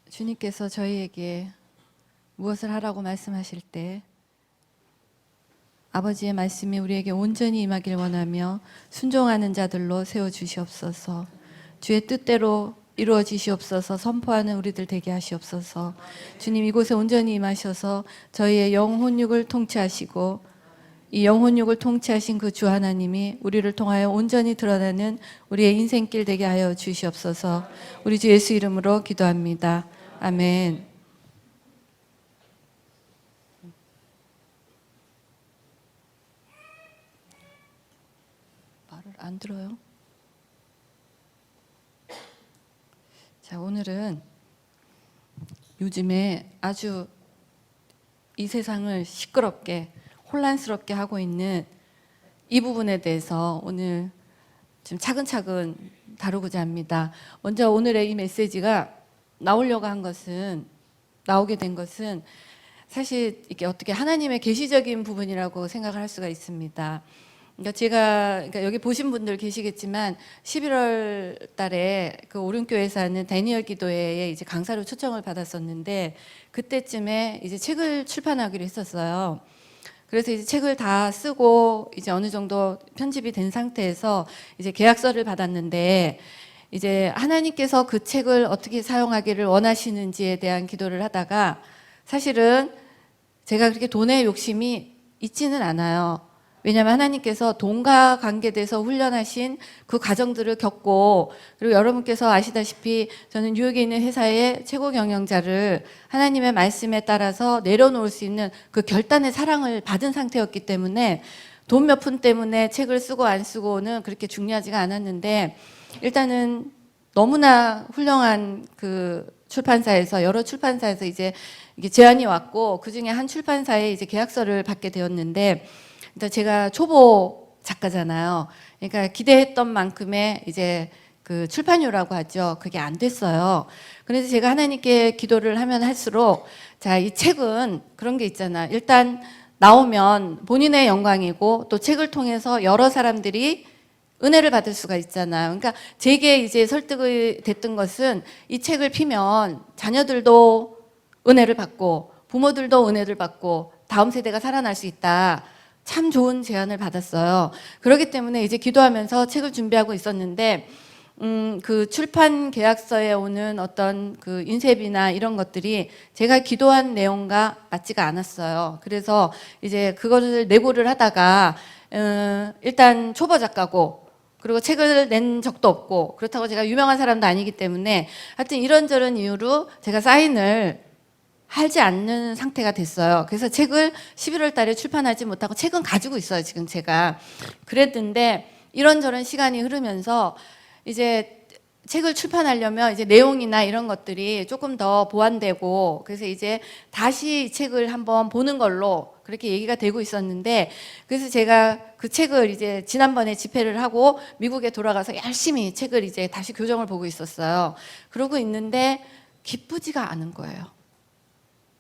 주님께서 저희에게 무엇을 하라고 말씀하실 때 아버지의 말씀이 우리에게 온전히 임하길 원하며 순종하는 자들로 세워주시옵소서. 주의 뜻대로 이루어지시옵소서. 선포하는 우리들 되게 하시옵소서. 주님, 이곳에 온전히 임하셔서 저희의 영혼육을 통치하시고 이 영혼육을 통치하신 그 주 하나님이 우리를 통하여 온전히 드러나는 우리의 인생길 되게 하여 주시옵소서. 우리 주 예수 이름으로 기도합니다. 아멘. 말을 안 들어요? 자, 오늘은 요즘에 아주 이 세상을 시끄럽게 혼란스럽게 하고 있는 이 부분에 대해서 오늘 좀 차근차근 다루고자 합니다. 먼저 오늘의 이 메시지가 나오게 된 것은 사실 이게 어떻게 하나님의 계시적인 부분이라고 생각을 할 수가 있습니다. 그러니까 여기 보신 분들 계시겠지만 11월 달에 그 오륜교회 사는 다니엘 기도회에 이제 강사로 초청을 받았었는데 그때쯤에 이제 책을 출판하기로 했었어요. 그래서 이제 책을 다 쓰고 이제 어느 정도 편집이 된 상태에서 이제 계약서를 받았는데 이제 하나님께서 그 책을 어떻게 사용하기를 원하시는지에 대한 기도를 하다가 사실은 제가 그렇게 돈에 욕심이 있지는 않아요. 왜냐하면 하나님께서 돈과 관계돼서 훈련하신 그 과정들을 겪고, 그리고 여러분께서 아시다시피 저는 뉴욕에 있는 회사의 최고 경영자를 하나님의 말씀에 따라서 내려놓을 수 있는 그 결단의 사랑을 받은 상태였기 때문에 돈 몇 푼 때문에 책을 쓰고 안 쓰고는 그렇게 중요하지가 않았는데, 일단은 너무나 훌륭한 그 출판사에서, 여러 출판사에서 이제 이게 제안이 왔고, 그 중에 한 출판사에 이제 계약서를 받게 되었는데, 제가 초보 작가잖아요. 그러니까 기대했던 만큼의 이제 그 출판료라고 하죠. 그게 안 됐어요. 그래서 제가 하나님께 기도를 하면 할수록, 자, 이 책은 그런 게 있잖아. 일단 나오면 본인의 영광이고 또 책을 통해서 여러 사람들이 은혜를 받을 수가 있잖아요. 그러니까 제게 이제 설득이 됐던 것은 이 책을 피면 자녀들도 은혜를 받고 부모들도 은혜를 받고 다음 세대가 살아날 수 있다. 참 좋은 제안을 받았어요. 그렇기 때문에 이제 기도하면서 책을 준비하고 있었는데 그 출판 계약서에 오는 어떤 그 인쇄비나 이런 것들이 제가 기도한 내용과 맞지가 않았어요. 그래서 이제 그거를 내고를 하다가 일단 초보 작가고 그리고 책을 낸 적도 없고 그렇다고 제가 유명한 사람도 아니기 때문에 하여튼 이런저런 이유로 제가 사인을 하지 않는 상태가 됐어요. 그래서 책을 11월 달에 출판하지 못하고 책은 가지고 있어요, 지금 제가. 그랬는데 이런저런 시간이 흐르면서 이제 책을 출판하려면 이제 내용이나 이런 것들이 조금 더 보완되고 그래서 이제 다시 책을 한번 보는 걸로 그렇게 얘기가 되고 있었는데 그래서 제가 그 책을 이제 지난번에 집회를 하고 미국에 돌아가서 열심히 책을 이제 다시 교정을 보고 있었어요. 그러고 있는데 기쁘지가 않은 거예요.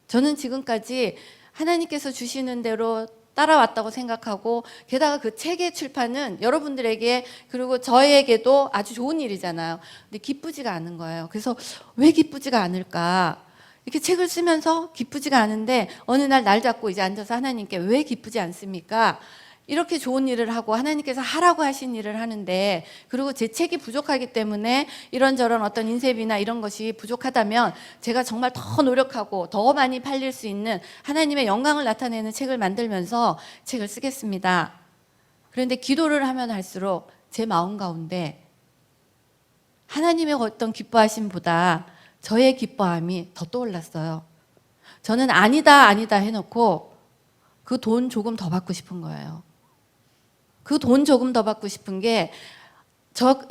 저는 지금까지 하나님께서 주시는 대로 따라왔다고 생각하고 게다가 그 책의 출판은 여러분들에게 그리고 저에게도 아주 좋은 일이잖아요. 근데 기쁘지가 않은 거예요. 그래서 왜 기쁘지가 않을까? 이렇게 책을 쓰면서 기쁘지가 않은데 어느 날 잡고 이제 앉아서 하나님께 왜 기쁘지 않습니까? 이렇게 좋은 일을 하고 하나님께서 하라고 하신 일을 하는데 그리고 제 책이 부족하기 때문에 이런저런 어떤 인쇄비나 이런 것이 부족하다면 제가 정말 더 노력하고 더 많이 팔릴 수 있는 하나님의 영광을 나타내는 책을 만들면서 책을 쓰겠습니다. 그런데 기도를 하면 할수록 제 마음 가운데 하나님의 어떤 기뻐하심보다 저의 기뻐함이 더 떠올랐어요. 저는 아니다 해놓고 그 돈 조금 더 받고 싶은 거예요. 그 돈 조금 더 받고 싶은 게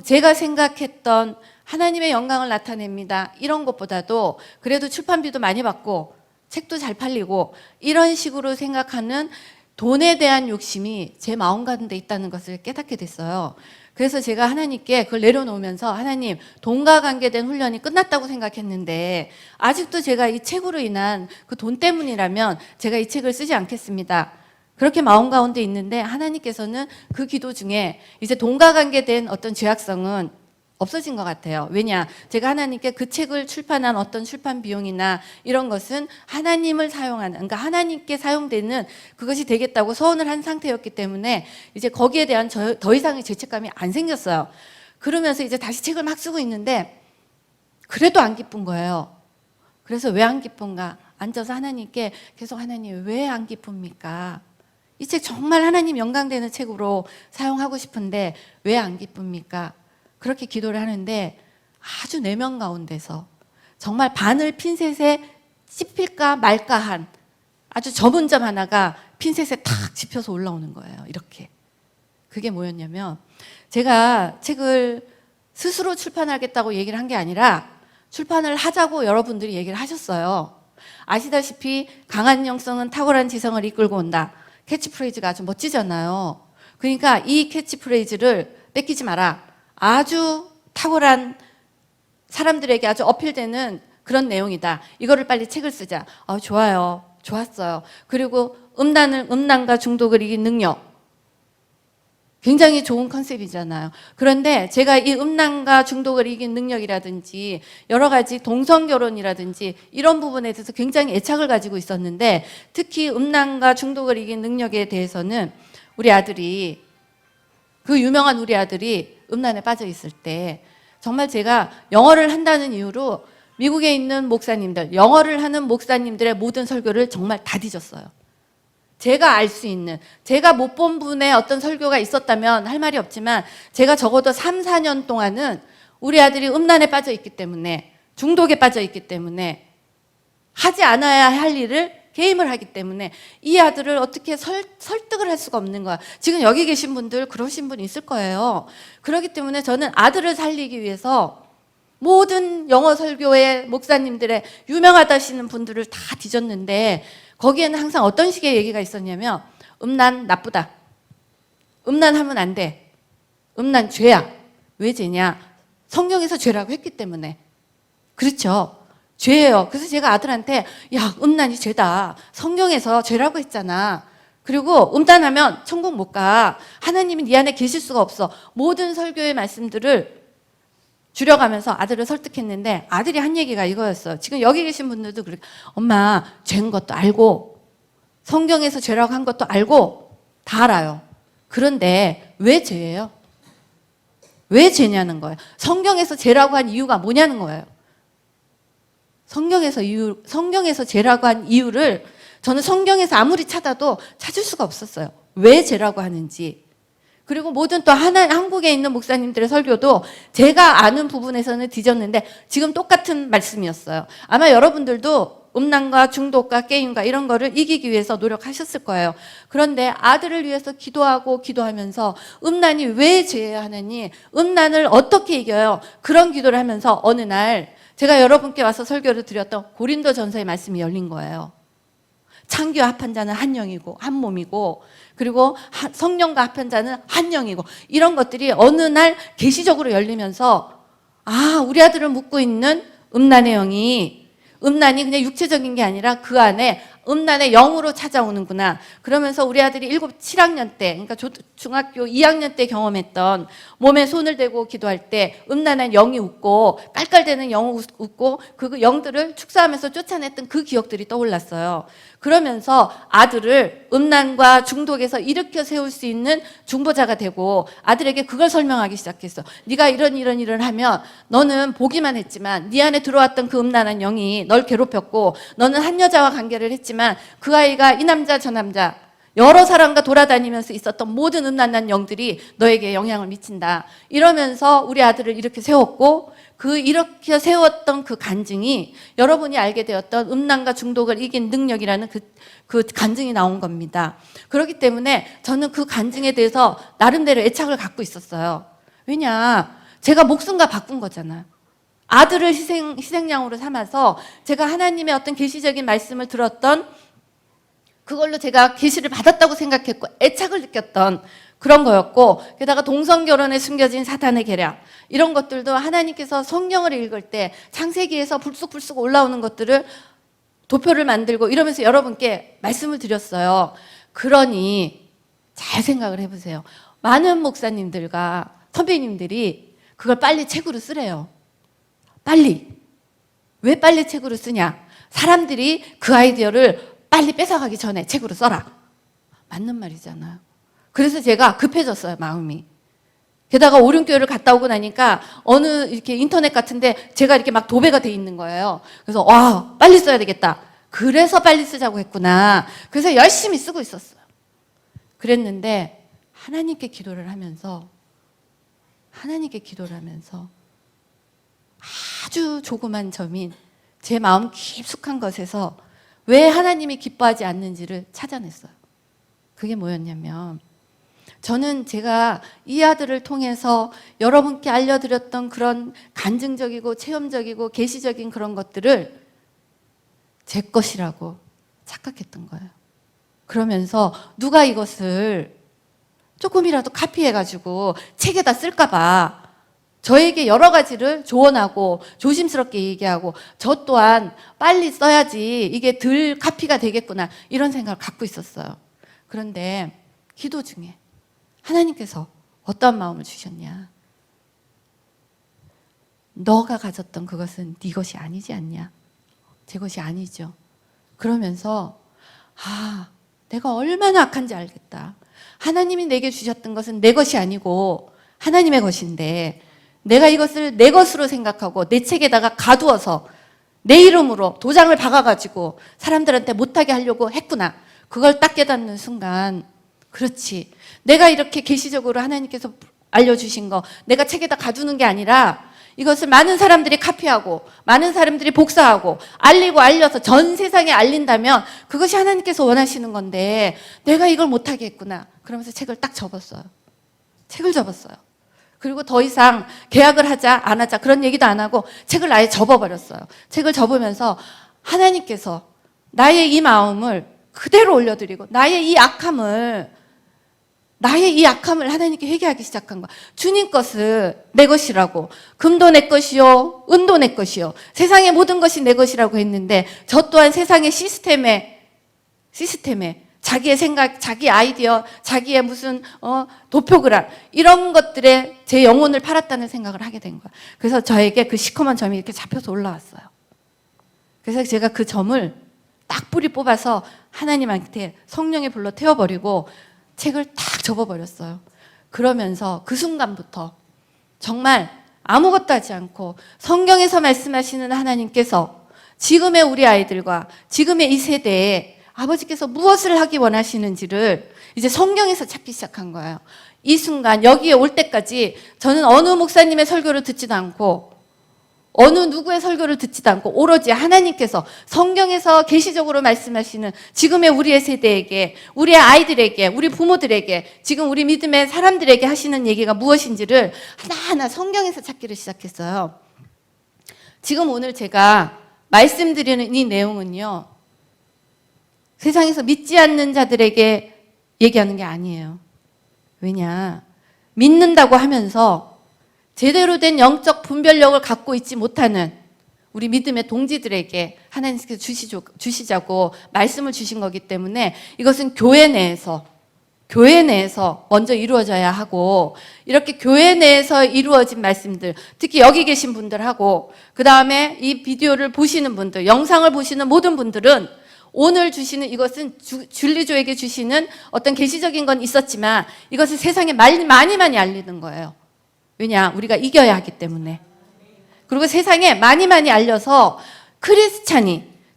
제가 생각했던 하나님의 영광을 나타냅니다. 이런 것보다도 그래도 출판비도 많이 받고 책도 잘 팔리고 이런 식으로 생각하는 돈에 대한 욕심이 제 마음 가운데 있다는 것을 깨닫게 됐어요. 그래서 제가 하나님께 그걸 내려놓으면서 하나님, 돈과 관계된 훈련이 끝났다고 생각했는데 아직도 제가 이 책으로 인한 그 돈 때문이라면 제가 이 책을 쓰지 않겠습니다. 그렇게 마음 가운데 있는데 하나님께서는 그 기도 중에 이제 돈과 관계된 어떤 죄악성은 없어진 것 같아요. 왜냐? 제가 하나님께 그 책을 출판한 어떤 출판 비용이나 이런 것은 하나님을 사용하는, 그러니까 하나님께 사용되는 그것이 되겠다고 서원을 한 상태였기 때문에 이제 거기에 대한 더 이상의 죄책감이 안 생겼어요. 그러면서 이제 다시 책을 막 쓰고 있는데 그래도 안 기쁜 거예요. 그래서 왜 안 기쁜가? 앉아서 하나님께 계속 하나님 왜 안 기쁩니까? 이 책 정말 하나님 영광되는 책으로 사용하고 싶은데 왜 안 기쁩니까? 그렇게 기도를 하는데 아주 내면 가운데서 정말 바늘 핀셋에 찝힐까 말까 한 아주 저문점 하나가 핀셋에 탁 짚혀서 올라오는 거예요. 이렇게. 그게 뭐였냐면 제가 책을 스스로 출판하겠다고 얘기를 한 게 아니라 출판을 하자고 여러분들이 얘기를 하셨어요. 아시다시피 강한 영성은 탁월한 지성을 이끌고 온다. 캐치프레이즈가 아주 멋지잖아요. 그러니까 이 캐치프레이즈를 뺏기지 마라. 아주 탁월한 사람들에게 아주 어필되는 그런 내용이다. 이거를 빨리 책을 쓰자. 좋아요. 좋았어요. 그리고 음란과 중독을 이긴 능력. 굉장히 좋은 컨셉이잖아요. 그런데 제가 이 음란과 중독을 이긴 능력이라든지 여러 가지 동성결혼이라든지 이런 부분에 대해서 굉장히 애착을 가지고 있었는데 특히 음란과 중독을 이긴 능력에 대해서는 우리 아들이 그 유명한 우리 아들이 음란에 빠져 있을 때 정말 제가 영어를 한다는 이유로 미국에 있는 목사님들, 영어를 하는 목사님들의 모든 설교를 정말 다 뒤졌어요. 제가 알 수 있는, 제가 못 본 분의 어떤 설교가 있었다면 할 말이 없지만 제가 적어도 3, 4년 동안은 우리 아들이 음란에 빠져 있기 때문에 중독에 빠져 있기 때문에 하지 않아야 할 일을 게임을 하기 때문에 이 아들을 어떻게 설득을 할 수가 없는 거야. 지금 여기 계신 분들 그러신 분 있을 거예요. 그렇기 때문에 저는 아들을 살리기 위해서 모든 영어 설교의 목사님들의 유명하다시는 분들을 다 뒤졌는데 거기에는 항상 어떤 식의 얘기가 있었냐면 음란 나쁘다. 음란하면 안 돼. 음란 죄야. 왜 죄냐? 성경에서 죄라고 했기 때문에. 그렇죠. 죄예요. 그래서 제가 아들한테 야 음란이 죄다. 성경에서 죄라고 했잖아. 그리고 음란하면 천국 못 가. 하나님이 네 안에 계실 수가 없어. 모든 설교의 말씀들을 줄여가면서 아들을 설득했는데 아들이 한 얘기가 이거였어요. 지금 여기 계신 분들도 그렇게 엄마 죄인 것도 알고 성경에서 죄라고 한 것도 알고 다 알아요. 그런데 왜 죄예요? 왜 죄냐는 거예요. 성경에서 죄라고 한 이유가 뭐냐는 거예요. 성경에서 죄라고 한 이유를 저는 성경에서 아무리 찾아도 찾을 수가 없었어요. 왜 죄라고 하는지. 그리고 모든 또 한국에 있는 목사님들의 설교도 제가 아는 부분에서는 뒤졌는데 지금 똑같은 말씀이었어요. 아마 여러분들도 음란과 중독과 게임과 이런 거를 이기기 위해서 노력하셨을 거예요. 그런데 아들을 위해서 기도하면서 음란이 왜 죄예요 하느니 음란을 어떻게 이겨요? 그런 기도를 하면서 어느 날 제가 여러분께 와서 설교를 드렸던 고린도전서의 말씀이 열린 거예요. 창기와 합한 자는 한 영이고 한 몸이고 그리고 성령과 합한 자는 한 영이고 이런 것들이 어느 날 계시적으로 열리면서 우리 아들을 묶고 있는 음란의 영이 음란이 그냥 육체적인 게 아니라 그 안에 음란의 영으로 찾아오는구나. 그러면서 우리 아들이 7학년 때, 그러니까 중학교 2학년 때 경험했던 몸에 손을 대고 기도할 때 음란한 영이 웃고 깔깔대는 영이 웃고 그 영들을 축사하면서 쫓아냈던 그 기억들이 떠올랐어요. 그러면서 아들을 음란과 중독에서 일으켜 세울 수 있는 중보자가 되고 아들에게 그걸 설명하기 시작했어. 네가 이런 하면 너는 보기만 했지만 네 안에 들어왔던 그 음란한 영이 널 괴롭혔고 너는 한 여자와 관계를 했지만 그 아이가 이 남자 저 남자 여러 사람과 돌아다니면서 있었던 모든 음란한 영들이 너에게 영향을 미친다. 이러면서 우리 아들을 이렇게 세웠고 이렇게 세웠던 그 간증이 여러분이 알게 되었던 음란과 중독을 이긴 능력이라는 그 간증이 나온 겁니다. 그렇기 때문에 저는 그 간증에 대해서 나름대로 애착을 갖고 있었어요. 왜냐? 제가 목숨과 바꾼 거잖아요. 아들을 희생양으로 삼아서 제가 하나님의 어떤 계시적인 말씀을 들었던 그걸로 제가 계시를 받았다고 생각했고 애착을 느꼈던 그런 거였고 게다가 동성결혼에 숨겨진 사탄의 계략 이런 것들도 하나님께서 성경을 읽을 때 창세기에서 불쑥불쑥 올라오는 것들을 도표를 만들고 이러면서 여러분께 말씀을 드렸어요. 그러니 잘 생각을 해보세요. 많은 목사님들과 선배님들이 그걸 빨리 책으로 쓰래요. 빨리. 왜 빨리 책으로 쓰냐? 사람들이 그 아이디어를 빨리 뺏어가기 전에 책으로 써라. 맞는 말이잖아요. 그래서 제가 급해졌어요, 마음이. 게다가 오륜교회를 갔다 오고 나니까 어느 이렇게 인터넷 같은데 제가 이렇게 막 도배가 돼 있는 거예요. 그래서 와, 빨리 써야 되겠다. 그래서 빨리 쓰자고 했구나. 그래서 열심히 쓰고 있었어요. 그랬는데 하나님께 기도를 하면서 아주 조그만 점인 제 마음 깊숙한 것에서 왜 하나님이 기뻐하지 않는지를 찾아냈어요. 그게 뭐였냐면, 저는 제가 이 아들을 통해서 여러분께 알려드렸던 그런 간증적이고 체험적이고 계시적인 그런 것들을 제 것이라고 착각했던 거예요. 그러면서 누가 이것을 조금이라도 카피해가지고 책에다 쓸까봐 저에게 여러 가지를 조언하고 조심스럽게 얘기하고, 저 또한 빨리 써야지 이게 덜 카피가 되겠구나, 이런 생각을 갖고 있었어요. 그런데 기도 중에 하나님께서 어떤 마음을 주셨냐? 너가 가졌던 그것은 네 것이 아니지 않냐? 제 것이 아니죠. 그러면서 내가 얼마나 악한지 알겠다. 하나님이 내게 주셨던 것은 내 것이 아니고 하나님의 것인데, 내가 이것을 내 것으로 생각하고 내 책에다가 가두어서 내 이름으로 도장을 박아가지고 사람들한테 못하게 하려고 했구나. 그걸 딱 깨닫는 순간, 그렇지, 내가 이렇게 계시적으로 하나님께서 알려주신 거 내가 책에다 가두는 게 아니라 이것을 많은 사람들이 카피하고 많은 사람들이 복사하고 알리고 알려서 전 세상에 알린다면 그것이 하나님께서 원하시는 건데, 내가 이걸 못하게 했구나. 그러면서 책을 딱 접었어요. 책을 접었어요. 그리고 더 이상 계약을 하자 안 하자 그런 얘기도 안 하고 책을 아예 접어버렸어요. 책을 접으면서 하나님께서 나의 이 마음을 그대로 올려드리고 나의 이 악함을 하나님께 회개하기 시작한 거야. 주님 것을 내 것이라고, 금도 내 것이요 은도 내 것이요 세상의 모든 것이 내 것이라고 했는데, 저 또한 세상의 시스템에 자기의 생각, 자기 아이디어, 자기의 무슨 도표그램, 이런 것들에 제 영혼을 팔았다는 생각을 하게 된 거야. 그래서 저에게 그 시커먼 점이 이렇게 잡혀서 올라왔어요. 그래서 제가 그 점을 딱 뿌리 뽑아서 하나님한테 성령의 불로 태워버리고 책을 딱 접어버렸어요. 그러면서 그 순간부터 정말 아무것도 하지 않고 성경에서 말씀하시는 하나님께서 지금의 우리 아이들과 지금의 이 세대에 아버지께서 무엇을 하기 원하시는지를 이제 성경에서 찾기 시작한 거예요. 이 순간 여기에 올 때까지 저는 어느 목사님의 설교를 듣지도 않고 어느 누구의 설교를 듣지도 않고 오로지 하나님께서 성경에서 계시적으로 말씀하시는 지금의 우리의 세대에게, 우리의 아이들에게, 우리 부모들에게, 지금 우리 믿음의 사람들에게 하시는 얘기가 무엇인지를 하나하나 성경에서 찾기를 시작했어요. 지금 오늘 제가 말씀드리는 이 내용은요, 세상에서 믿지 않는 자들에게 얘기하는 게 아니에요. 왜냐? 믿는다고 하면서 제대로 된 영적 분별력을 갖고 있지 못하는 우리 믿음의 동지들에게 하나님께서 주시자고 말씀을 주신 거기 때문에, 이것은 교회 내에서 먼저 이루어져야 하고, 이렇게 교회 내에서 이루어진 말씀들, 특히 여기 계신 분들하고 그 다음에 이 비디오를 보시는 분들, 영상을 보시는 모든 분들은 오늘 주시는 이것은 줄리조에게 주시는 어떤 계시적인 건 있었지만 이것을 세상에 많이 알리는 거예요. 왜냐? 우리가 이겨야 하기 때문에. 그리고 세상에 많이 알려서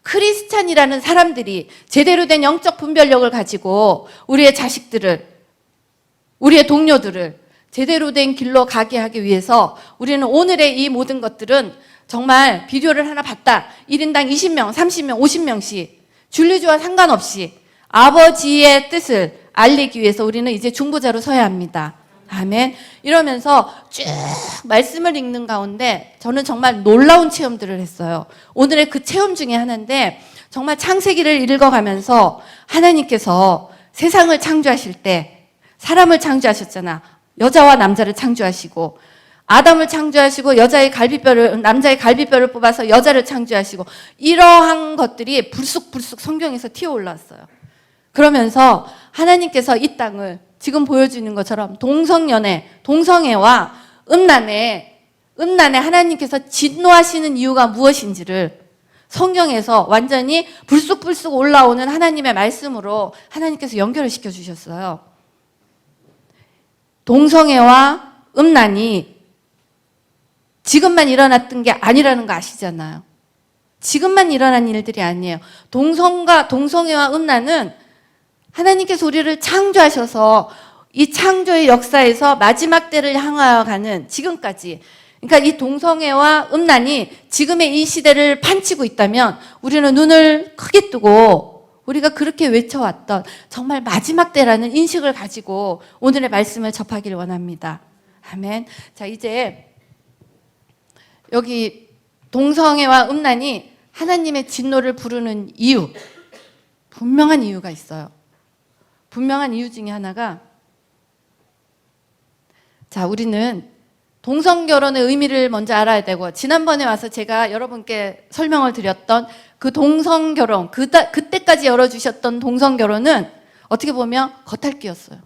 크리스찬이라는 사람들이 제대로 된 영적 분별력을 가지고 우리의 자식들을, 우리의 동료들을 제대로 된 길로 가게 하기 위해서 우리는 오늘의 이 모든 것들은 정말 비디오를 하나 봤다, 1인당 20명, 30명, 50명씩 줄리주와 상관없이 아버지의 뜻을 알리기 위해서 우리는 이제 중보자로 서야 합니다. 아멘. 이러면서 쭉 말씀을 읽는 가운데 저는 정말 놀라운 체험들을 했어요. 오늘의 그 체험 중에 하나인데, 정말 창세기를 읽어가면서 하나님께서 세상을 창조하실 때 사람을 창조하셨잖아. 여자와 남자를 창조하시고, 아담을 창조하시고 남자의 갈비뼈를 뽑아서 여자를 창조하시고, 이러한 것들이 불쑥 성경에서 튀어 올라왔어요. 그러면서 하나님께서 이 땅을 지금 보여주는 것처럼 동성애와 음란에 하나님께서 진노하시는 이유가 무엇인지를 성경에서 완전히 불쑥불쑥 올라오는 하나님의 말씀으로 하나님께서 연결을 시켜주셨어요. 동성애와 음란이 지금만 일어났던 게 아니라는 거 아시잖아요. 지금만 일어난 일들이 아니에요. 동성애와 음란은 하나님께서 우리를 창조하셔서 이 창조의 역사에서 마지막 때를 향하여 가는 지금까지, 그러니까 이 동성애와 음란이 지금의 이 시대를 판치고 있다면 우리는 눈을 크게 뜨고 우리가 그렇게 외쳐왔던 정말 마지막 때라는 인식을 가지고 오늘의 말씀을 접하기를 원합니다. 아멘. 자, 이제 여기 동성애와 음란이 하나님의 진노를 부르는 이유, 분명한 이유가 있어요. 분명한 이유 중에 하나가, 자, 우리는 동성결혼의 의미를 먼저 알아야 되고, 지난번에 와서 제가 여러분께 설명을 드렸던 그 동성결혼, 그때까지 열어주셨던 동성결혼은 어떻게 보면 겉핥기였어요.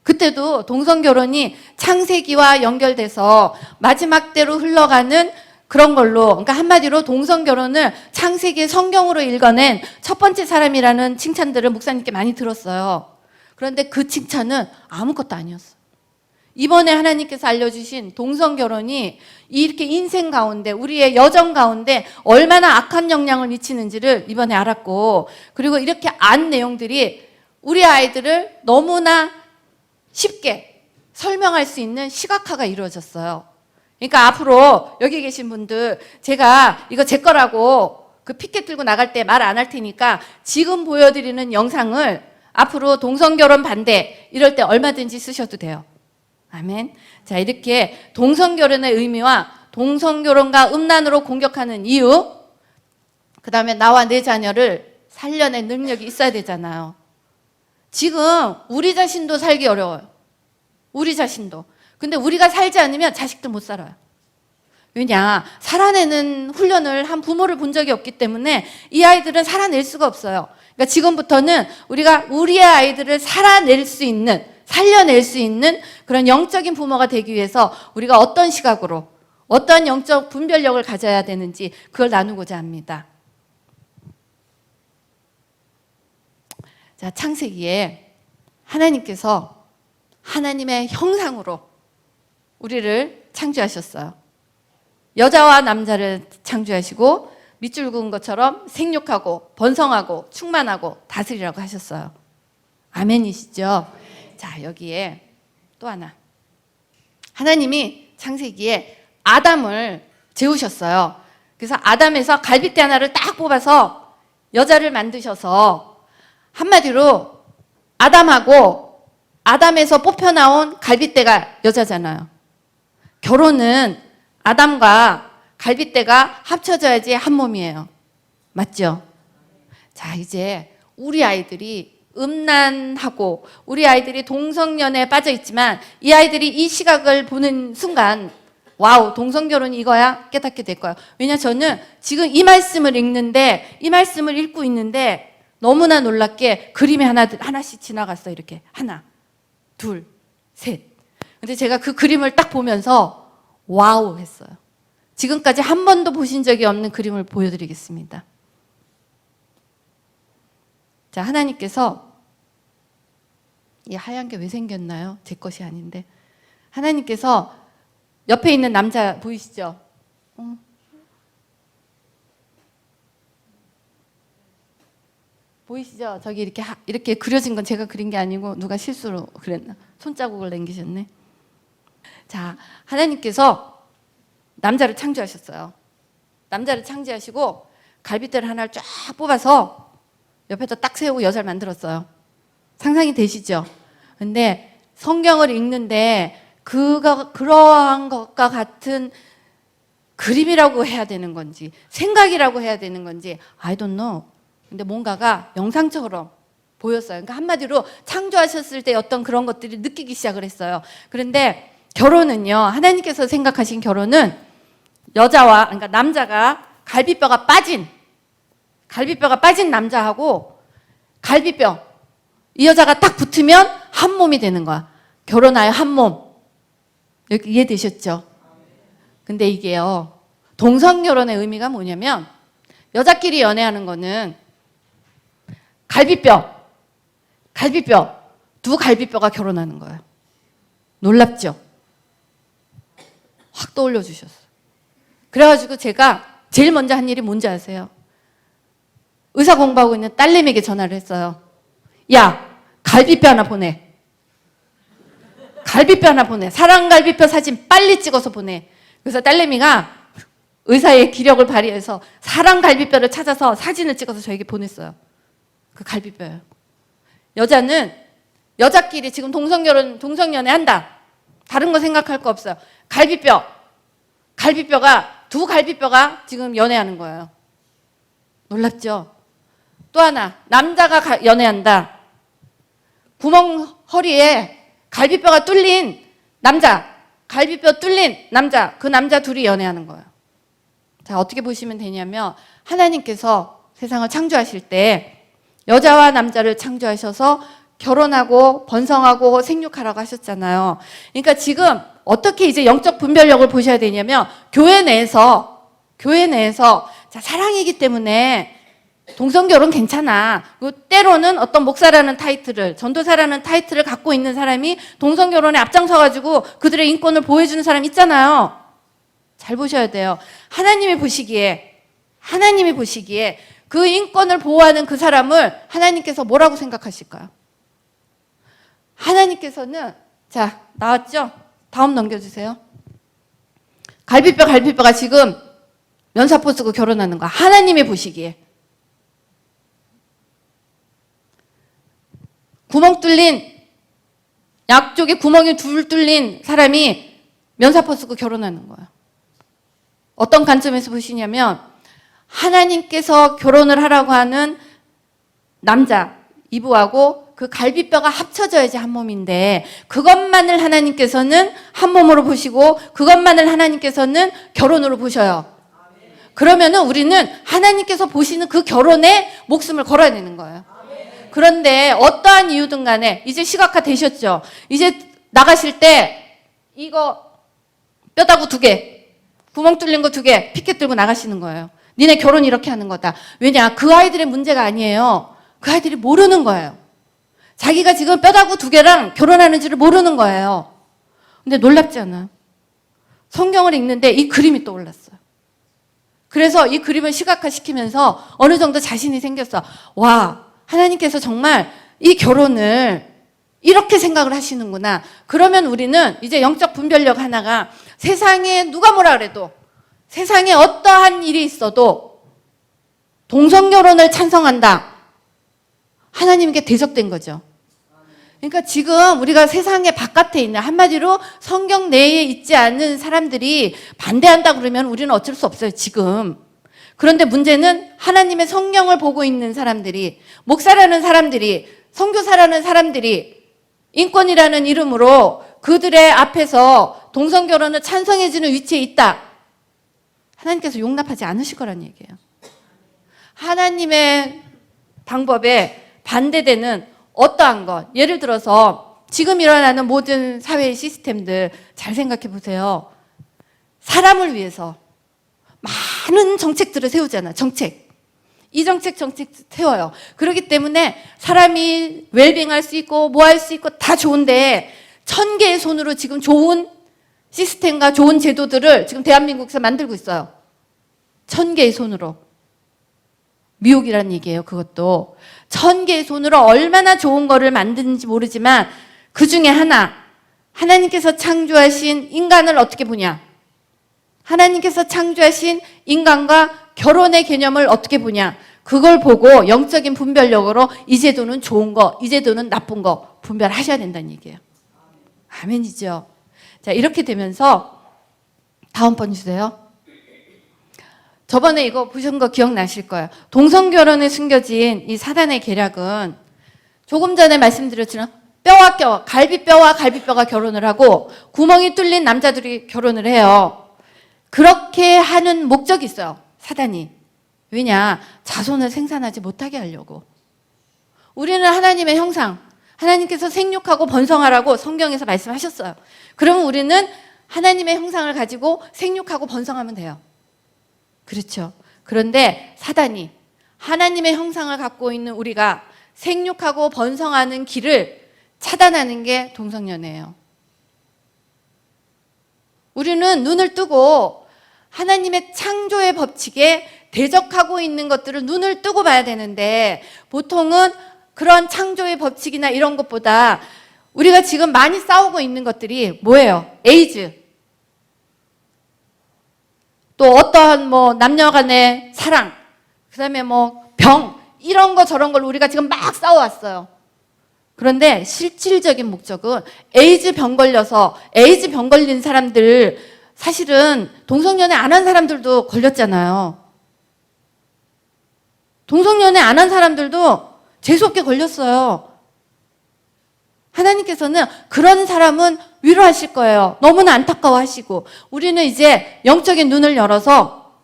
그때도 동성결혼이 창세기와 연결돼서 마지막 때로 흘러가는 그런 걸로, 그러니까 한마디로 동성결혼을 창세기의 성경으로 읽어낸 첫 번째 사람이라는 칭찬들을 목사님께 많이 들었어요. 그런데 그 칭찬은 아무것도 아니었어요. 이번에 하나님께서 알려주신 동성결혼이 이렇게 인생 가운데, 우리의 여정 가운데 얼마나 악한 영향을 미치는지를 이번에 알았고, 그리고 이렇게 안 내용들이 우리 아이들을 너무나 쉽게 설명할 수 있는 시각화가 이루어졌어요. 그러니까 앞으로 여기 계신 분들, 제가 이거 제 거라고 그 피켓 들고 나갈 때 말 안 할 테니까 지금 보여드리는 영상을 앞으로 동성결혼 반대 이럴 때 얼마든지 쓰셔도 돼요. 아멘. 자, 이렇게 동성결혼의 의미와 동성결혼과 음란으로 공격하는 이유, 그 다음에 나와 내 자녀를 살려낼 능력이 있어야 되잖아요. 지금 우리 자신도 살기 어려워요. 우리 자신도. 근데 우리가 살지 않으면 자식들 못 살아요. 왜냐? 살아내는 훈련을 한 부모를 본 적이 없기 때문에 이 아이들은 살아낼 수가 없어요. 그러니까 지금부터는 우리가 우리의 아이들을 살려낼 수 있는 그런 영적인 부모가 되기 위해서 우리가 어떤 시각으로, 어떤 영적 분별력을 가져야 되는지 그걸 나누고자 합니다. 자, 창세기에 하나님께서 하나님의 형상으로 우리를 창조하셨어요. 여자와 남자를 창조하시고 밑줄 그은 것처럼 생육하고 번성하고 충만하고 다스리라고 하셨어요. 아멘이시죠? 자, 여기에 또 하나. 하나님이 창세기에 아담을 재우셨어요. 그래서 아담에서 갈빗대 하나를 딱 뽑아서 여자를 만드셔서, 한마디로 아담하고 아담에서 뽑혀나온 갈빗대가 여자잖아요. 결혼은 아담과 갈빗대가 합쳐져야지 한 몸이에요. 맞죠? 자, 이제 우리 아이들이 음란하고 우리 아이들이 동성연애에 빠져 있지만 이 아이들이 이 시각을 보는 순간, 와우, 동성결혼이 이거야? 깨닫게 될 거예요. 왜냐, 저는 지금 이 말씀을 읽고 있는데 너무나 놀랍게 그림이 하나씩 지나갔어요. 이렇게 하나, 둘, 셋. 근데 제가 그 그림을 딱 보면서 와우 했어요. 지금까지 한 번도 보신 적이 없는 그림을 보여드리겠습니다. 자, 하나님께서, 이 하얀 게 왜 생겼나요? 제 것이 아닌데. 하나님께서 옆에 있는 남자 보이시죠? 보이시죠? 저기 이렇게 그려진 건 제가 그린 게 아니고 누가 실수로 그랬나? 손자국을 남기셨네. 자, 하나님께서 남자를 창조하셨어요. 남자를 창조하시고 갈빗대를 하나를 쫙 뽑아서 옆에다 딱 세우고 여자를 만들었어요. 상상이 되시죠? 근데 성경을 읽는데 그러한 것과 같은 그림이라고 해야 되는 건지 생각이라고 해야 되는 건지 I don't know. 근데 뭔가가 영상처럼 보였어요. 그러니까 한마디로 창조하셨을 때 어떤 그런 것들이 느끼기 시작을 했어요. 그런데 결혼은요, 하나님께서 생각하신 결혼은 여자와, 그러니까 남자가 갈비뼈가 빠진 남자하고 갈비뼈, 이 여자가 딱 붙으면 한 몸이 되는 거야. 결혼하여 한 몸. 여기 이해되셨죠? 근데 이게요, 동성결혼의 의미가 뭐냐면 여자끼리 연애하는 거는 갈비뼈, 두 갈비뼈가 결혼하는 거예요. 놀랍죠? 확 떠올려 주셨어요. 그래가지고 제가 제일 먼저 한 일이 뭔지 아세요? 의사 공부하고 있는 딸내미에게 전화를 했어요. 야, 갈비뼈 하나 보내. 갈비뼈 하나 보내. 사랑 갈비뼈 사진 빨리 찍어서 보내. 그래서 딸내미가 의사의 기력을 발휘해서 사랑 갈비뼈를 찾아서 사진을 찍어서 저에게 보냈어요. 그 갈비뼈예요. 여자는 여자끼리 지금 동성결혼, 동성연애 한다. 다른 거 생각할 거 없어요. 두 갈비뼈가 지금 연애하는 거예요. 놀랍죠? 또 하나, 남자가 연애한다. 구멍 허리에 갈비뼈가 뚫린 남자, 갈비뼈 뚫린 남자, 그 남자 둘이 연애하는 거예요. 자, 어떻게 보시면 되냐면 하나님께서 세상을 창조하실 때 여자와 남자를 창조하셔서 결혼하고 번성하고 생육하라고 하셨잖아요. 그러니까 지금 어떻게 이제 영적 분별력을 보셔야 되냐면 교회 내에서 자, 사랑이기 때문에 동성결혼 괜찮아. 때로는 어떤 목사라는 타이틀을, 전도사라는 타이틀을 갖고 있는 사람이 동성결혼에 앞장서가지고 그들의 인권을 보호해주는 사람 있잖아요. 잘 보셔야 돼요. 하나님이 보시기에 그 인권을 보호하는 그 사람을 하나님께서 뭐라고 생각하실까요? 하나님께서는, 자, 나왔죠? 다음 넘겨주세요. 갈비뼈가 지금 면사포 쓰고 결혼하는 거야. 하나님이 보시기에. 구멍 뚫린, 양쪽에 구멍이 둘 뚫린 사람이 면사포 쓰고 결혼하는 거야. 어떤 관점에서 보시냐면 하나님께서 결혼을 하라고 하는 남자, 이브하고 그 갈비뼈가 합쳐져야지 한 몸인데 그것만을 하나님께서는 한 몸으로 보시고 그것만을 하나님께서는 결혼으로 보셔요. 그러면은 우리는 하나님께서 보시는 그 결혼에 목숨을 걸어야 되는 거예요. 그런데 어떠한 이유든 간에 이제 시각화 되셨죠? 이제 나가실 때 이거 뼈다구 2개, 구멍 뚫린 거 2개 피켓 들고 나가시는 거예요. 니네 결혼 이렇게 하는 거다. 왜냐? 그 아이들의 문제가 아니에요. 그 아이들이 모르는 거예요. 자기가 지금 뼈다구 2개랑 결혼하는지를 모르는 거예요. 근데 놀랍지 않아요? 성경을 읽는데 이 그림이 떠올랐어요. 그래서 이 그림을 시각화시키면서 어느 정도 자신이 생겼어. 와, 하나님께서 정말 이 결혼을 이렇게 생각을 하시는구나. 그러면 우리는 이제 영적 분별력 하나가 세상에 누가 뭐라 그래도 세상에 어떠한 일이 있어도 동성결혼을 찬성한다. 하나님께 대적된 거죠. 그러니까 지금 우리가 세상의 바깥에 있는, 한마디로 성경 내에 있지 않은 사람들이 반대한다 그러면 우리는 어쩔 수 없어요, 지금. 그런데 문제는 하나님의 성경을 보고 있는 사람들이, 목사라는 사람들이, 선교사라는 사람들이 인권이라는 이름으로 그들의 앞에서 동성결혼을 찬성해주는 위치에 있다. 하나님께서 용납하지 않으실 거란 얘기예요. 하나님의 방법에 반대되는 어떠한 것, 예를 들어서 지금 일어나는 모든 사회의 시스템들 잘 생각해 보세요. 사람을 위해서 많은 정책들을 세우잖아. 정책. 이 정책 세워요. 그렇기 때문에 사람이 웰빙할 수 있고 뭐 할 수 있고 다 좋은데 1000개의 손으로 지금 좋은 시스템과 좋은 제도들을 지금 대한민국에서 만들고 있어요. 1000개의 손으로. 미혹이라는 얘기예요. 그것도 1000개의 손으로 얼마나 좋은 거를 만드는지 모르지만 그 중에 하나, 하나님께서 창조하신 인간을 어떻게 보냐? 하나님께서 창조하신 인간과 결혼의 개념을 어떻게 보냐? 그걸 보고 영적인 분별력으로 이 제도는 좋은 거, 이 제도는 나쁜 거 분별하셔야 된다는 얘기예요. 아멘이죠. 자, 이렇게 되면서 다음 번 주세요. 저번에 이거 보신 거 기억나실 거예요. 동성결혼에 숨겨진 이 사단의 계략은 조금 전에 말씀드렸지만 갈비뼈와 갈비뼈가 결혼을 하고 구멍이 뚫린 남자들이 결혼을 해요. 그렇게 하는 목적이 있어요. 사단이. 왜냐? 자손을 생산하지 못하게 하려고. 우리는 하나님의 형상, 하나님께서 생육하고 번성하라고 성경에서 말씀하셨어요. 그러면 우리는 하나님의 형상을 가지고 생육하고 번성하면 돼요. 그렇죠. 그런데 사단이 하나님의 형상을 갖고 있는 우리가 생육하고 번성하는 길을 차단하는 게 동성연애예요. 우리는 눈을 뜨고 하나님의 창조의 법칙에 대적하고 있는 것들을 눈을 뜨고 봐야 되는데, 보통은 그런 창조의 법칙이나 이런 것보다 우리가 지금 많이 싸우고 있는 것들이 뭐예요? 에이즈, 또 어떠한 남녀 간의 사랑, 그 다음에 병, 이런 거 저런 걸 우리가 지금 막 싸워왔어요. 그런데 실질적인 목적은 에이즈 병 걸려서, 에이즈 병 걸린 사람들, 사실은 동성연애 안 한 사람들도 걸렸잖아요. 동성연애 안 한 사람들도 재수없게 걸렸어요. 하나님께서는 그런 사람은 위로하실 거예요. 너무나 안타까워하시고, 우리는 이제 영적인 눈을 열어서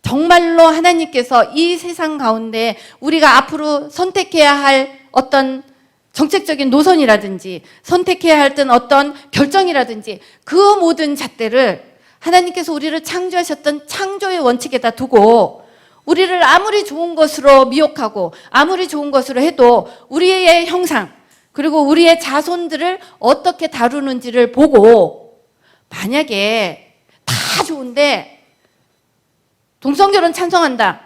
정말로 하나님께서 이 세상 가운데 우리가 앞으로 선택해야 할 어떤 정책적인 노선이라든지 선택해야 할 어떤 결정이라든지 그 모든 잣대를 하나님께서 우리를 창조하셨던 창조의 원칙에다 두고, 우리를 아무리 좋은 것으로 미혹하고 아무리 좋은 것으로 해도 우리의 형상 그리고 우리의 자손들을 어떻게 다루는지를 보고, 만약에 다 좋은데 동성결혼 찬성한다,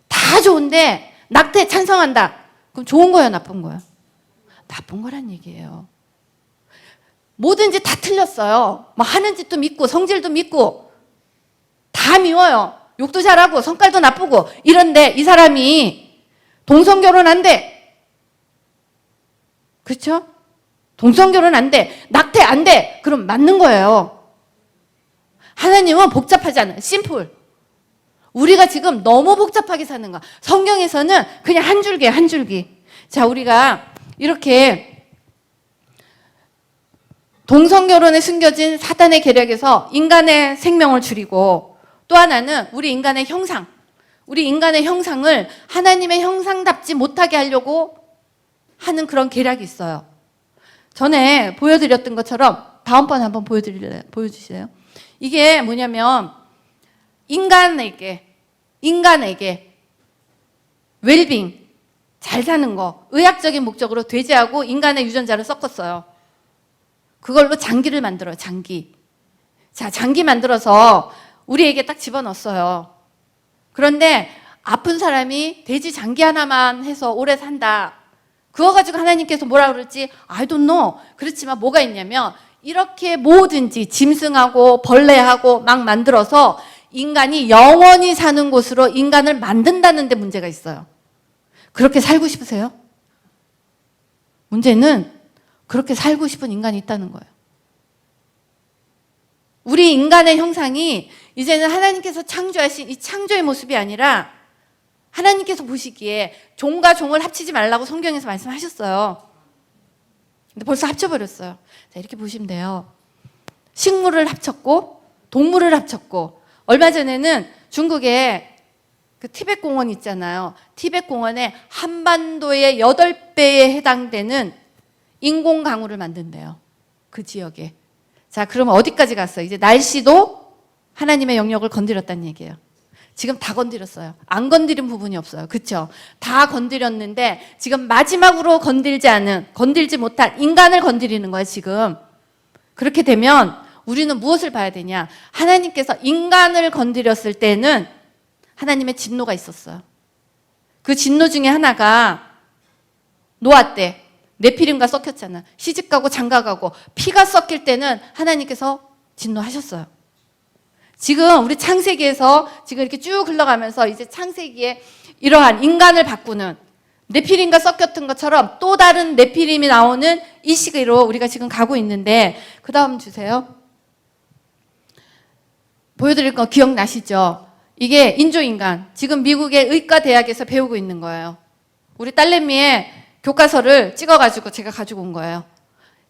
다 좋은데 낙태 찬성한다, 그럼 좋은 거예요, 나쁜 거예요? 나쁜 거란 얘기예요. 뭐든지 다 틀렸어요. 하는 짓도 믿고 성질도 믿고 다 미워요. 욕도 잘하고 성깔도 나쁘고 이런데 이 사람이 동성결혼 안 돼. 그렇죠? 동성결혼 안 돼. 낙태 안 돼. 그럼 맞는 거예요. 하나님은 복잡하지 않아요. 심플. 우리가 지금 너무 복잡하게 사는 거야. 성경에서는 그냥 한 줄기예요, 한 줄기. 자, 우리가 이렇게 동성결혼에 숨겨진 사단의 계략에서 인간의 생명을 줄이고, 또 하나는 우리 인간의 형상, 우리 인간의 형상을 하나님의 형상답지 못하게 하려고 하는 그런 계략이 있어요. 전에 보여드렸던 것처럼 다음번에 한번 보여주실래요? 이게 뭐냐면 인간에게 웰빙, 잘 사는 거, 의학적인 목적으로 돼지하고 인간의 유전자를 섞었어요. 그걸로 장기를 만들어요, 장기. 자, 장기 만들어서 우리에게 딱 집어넣었어요. 그런데 아픈 사람이 돼지 장기 하나만 해서 오래 산다. 그거 가지고 하나님께서 뭐라 그럴지 I don't know. 그렇지만 뭐가 있냐면, 이렇게 뭐든지 짐승하고 벌레하고 막 만들어서 인간이 영원히 사는 곳으로 인간을 만든다는 데 문제가 있어요. 그렇게 살고 싶으세요? 문제는 그렇게 살고 싶은 인간이 있다는 거예요. 우리 인간의 형상이 이제는 하나님께서 창조하신 이 창조의 모습이 아니라, 하나님께서 보시기에 종과 종을 합치지 말라고 성경에서 말씀하셨어요. 근데 벌써 합쳐버렸어요. 자, 이렇게 보시면 돼요. 식물을 합쳤고 동물을 합쳤고, 얼마 전에는 중국에 그 티벳 공원 있잖아요. 티벳 공원에 한반도의 8배에 해당되는 인공 강우를 만든대요. 그 지역에. 자, 그러면 어디까지 갔어요? 이제 날씨도 하나님의 영역을 건드렸다는 얘기예요. 지금 다 건드렸어요. 안 건드린 부분이 없어요. 그렇죠? 다 건드렸는데 지금 마지막으로 건들지 못한 인간을 건드리는 거예요, 지금. 그렇게 되면 우리는 무엇을 봐야 되냐? 하나님께서 인간을 건드렸을 때는 하나님의 진노가 있었어요. 그 진노 중에 하나가 노아 때 네피림과 섞였잖아. 시집가고 장가가고 피가 섞일 때는 하나님께서 진노하셨어요. 지금 우리 창세기에서 지금 이렇게 쭉 흘러가면서 이제 창세기에 이러한 인간을 바꾸는, 네피림과 섞였던 것처럼 또 다른 네피림이 나오는 이 시기로 우리가 지금 가고 있는데, 그 다음 주세요. 보여드릴 거 기억나시죠? 이게 인조인간, 지금 미국의 의과대학에서 배우고 있는 거예요. 우리 딸내미의 교과서를 찍어가지고 제가 가지고 온 거예요.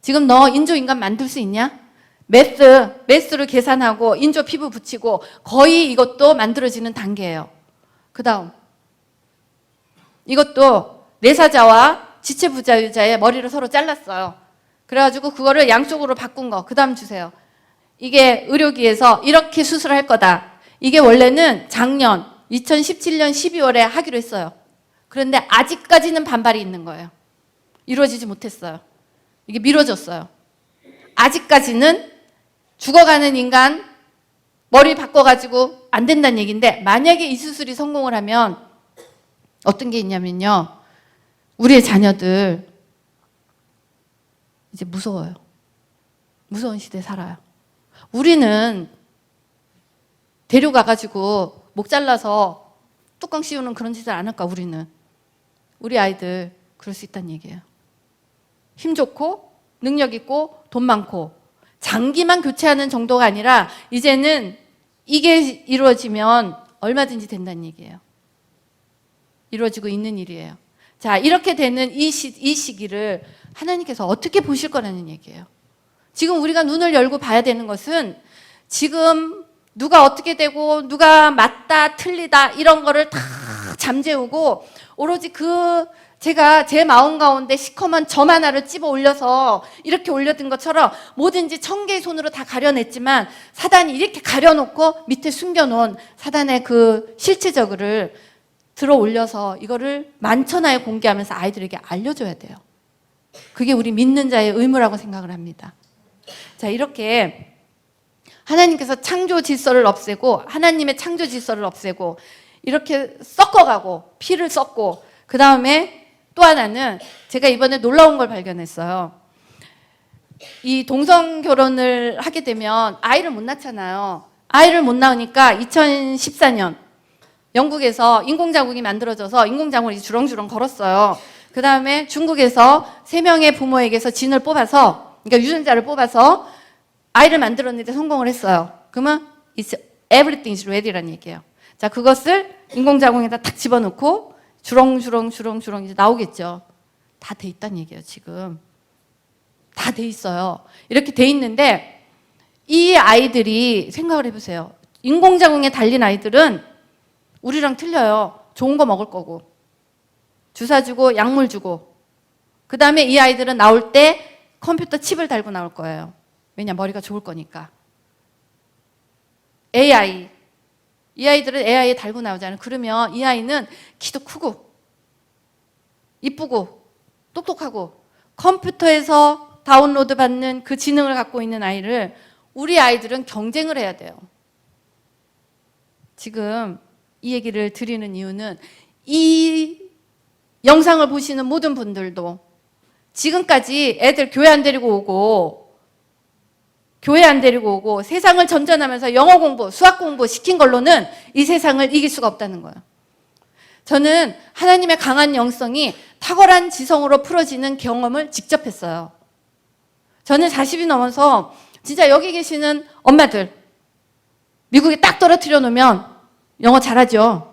지금 너 인조인간 만들 수 있냐? 매스를 계산하고 인조 피부 붙이고 거의 이것도 만들어지는 단계예요. 그 다음 이것도 내사자와 지체부자유자의 머리를 서로 잘랐어요. 그래가지고 그거를 양쪽으로 바꾼 거. 그 다음 주세요. 이게 의료기에서 이렇게 수술할 거다. 이게 원래는 작년 2017년 12월에 하기로 했어요. 그런데 아직까지는 반발이 있는 거예요. 이루어지지 못했어요. 이게 미뤄졌어요. 아직까지는 죽어가는 인간 머리 바꿔가지고 안 된다는 얘기인데, 만약에 이 수술이 성공을 하면 어떤 게 있냐면요, 우리의 자녀들 이제 무서워요. 무서운 시대에 살아요. 우리는 데려가가지고 목 잘라서 뚜껑 씌우는 그런 짓을 안 할까. 우리는. 우리 아이들 그럴 수 있다는 얘기예요. 힘 좋고 능력 있고 돈 많고 장기만 교체하는 정도가 아니라 이제는 이게 이루어지면 얼마든지 된다는 얘기예요. 이루어지고 있는 일이에요. 자, 이렇게 되는 이 시기를 하나님께서 어떻게 보실 거라는 얘기예요. 지금 우리가 눈을 열고 봐야 되는 것은 지금 누가 어떻게 되고 누가 맞다 틀리다 이런 거를 다 잠재우고 오로지 제가 제 마음 가운데 시커먼 점 하나를 집어 올려서 이렇게 올려둔 것처럼 뭐든지 1000개의 손으로 다 가려냈지만 사단이 이렇게 가려놓고 밑에 숨겨놓은 사단의 그 실체적을 들어 올려서 이거를 만천하에 공개하면서 아이들에게 알려줘야 돼요. 그게 우리 믿는 자의 의무라고 생각을 합니다. 자, 이렇게 하나님께서 창조 질서를 없애고 하나님의 창조 질서를 없애고 이렇게 섞어가고 피를 섞고 그 다음에 또 하나는 제가 이번에 놀라운 걸 발견했어요. 이 동성 결혼을 하게 되면 아이를 못 낳잖아요. 아이를 못 낳으니까 2014년 영국에서 인공자궁이 만들어져서 인공자궁을 주렁주렁 걸었어요. 그 다음에 중국에서 3명의 부모에게서 진을 뽑아서, 그러니까 유전자를 뽑아서 아이를 만들었는데 성공을 했어요. 그러면 everything is ready라는 얘기예요. 자, 그것을 인공자궁에다 탁 집어넣고 주렁주렁 이제 나오겠죠. 다 돼 있다는 얘기예요, 지금. 다 돼 있어요. 이렇게 돼 있는데 이 아이들이 생각을 해보세요. 인공자궁에 달린 아이들은 우리랑 틀려요. 좋은 거 먹을 거고 주사 주고 약물 주고 그 다음에 이 아이들은 나올 때 컴퓨터 칩을 달고 나올 거예요. 왜냐, 머리가 좋을 거니까. AI, 이 아이들은 AI에 달고 나오잖아요. 그러면 이 아이는 키도 크고 이쁘고 똑똑하고 컴퓨터에서 다운로드 받는 그 지능을 갖고 있는 아이를 우리 아이들은 경쟁을 해야 돼요. 지금 이 얘기를 드리는 이유는 이 영상을 보시는 모든 분들도 지금까지 애들 교회 안 데리고 오고 세상을 전전하면서 영어 공부, 수학 공부 시킨 걸로는 이 세상을 이길 수가 없다는 거예요. 저는 하나님의 강한 영성이 탁월한 지성으로 풀어지는 경험을 직접 했어요. 저는 40이 넘어서 진짜 여기 계시는 엄마들 미국에 딱 떨어뜨려 놓으면 영어 잘하죠.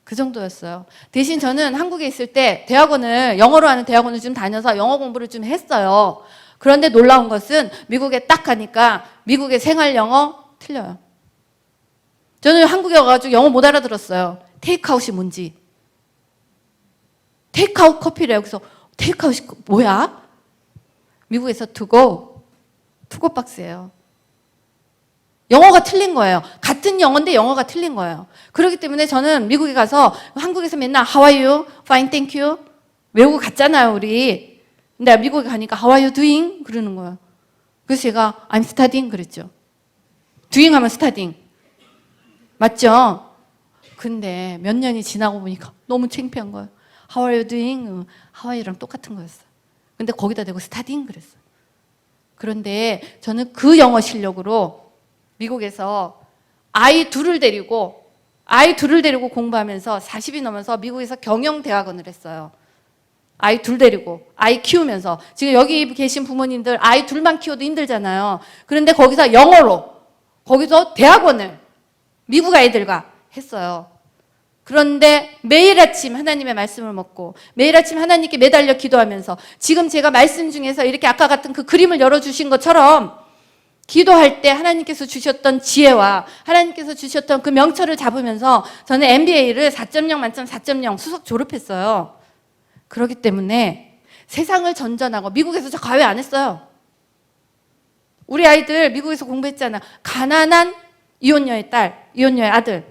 그 정도였어요. 대신 저는 한국에 있을 때 영어로 하는 대학원을 좀 다녀서 영어 공부를 좀 했어요. 그런데 놀라운 것은 미국에 딱 가니까 미국의 생활 영어 틀려요. 저는 한국에 와가지고 영어 못 알아들었어요. 테이크아웃이 뭔지. 테이크아웃 커피래요. 그래서 테이크아웃이 뭐야? 미국에서 투고 박스예요. 영어가 틀린 거예요. 같은 영어인데 영어가 틀린 거예요. 그렇기 때문에 저는 미국에 가서 한국에서 맨날 How are you? Fine, thank you. 외우고 갔잖아요, 우리. 근데 미국에 가니까 How are you doing? 그러는 거예요. 그래서 제가 I'm studying 그랬죠. doing 하면 studying. 맞죠? 근데 몇 년이 지나고 보니까 너무 창피한 거예요. How are you doing? How are you랑 똑같은 거였어요. 근데 거기다 대고 studying 그랬어요. 그런데 저는 그 영어 실력으로 미국에서 아이 둘을 데리고 공부하면서 40이 넘어서 미국에서 경영대학원을 했어요. 아이 둘 데리고 아이 키우면서 지금 여기 계신 부모님들 아이 둘만 키워도 힘들잖아요. 그런데 거기서 영어로 거기서 대학원을 미국 아이들과 했어요. 그런데 매일 아침 하나님의 말씀을 먹고 매일 아침 하나님께 매달려 기도하면서 지금 제가 말씀 중에서 이렇게 아까 같은 그 그림을 열어주신 것처럼 기도할 때 하나님께서 주셨던 지혜와 하나님께서 주셨던 그 명철을 잡으면서 저는 MBA를 4.0 만점 4.0 수석 졸업했어요. 그렇기 때문에 세상을 전전하고 미국에서 저 과외 안 했어요. 우리 아이들 미국에서 공부했잖아. 가난한 이혼녀의 딸, 이혼녀의 아들.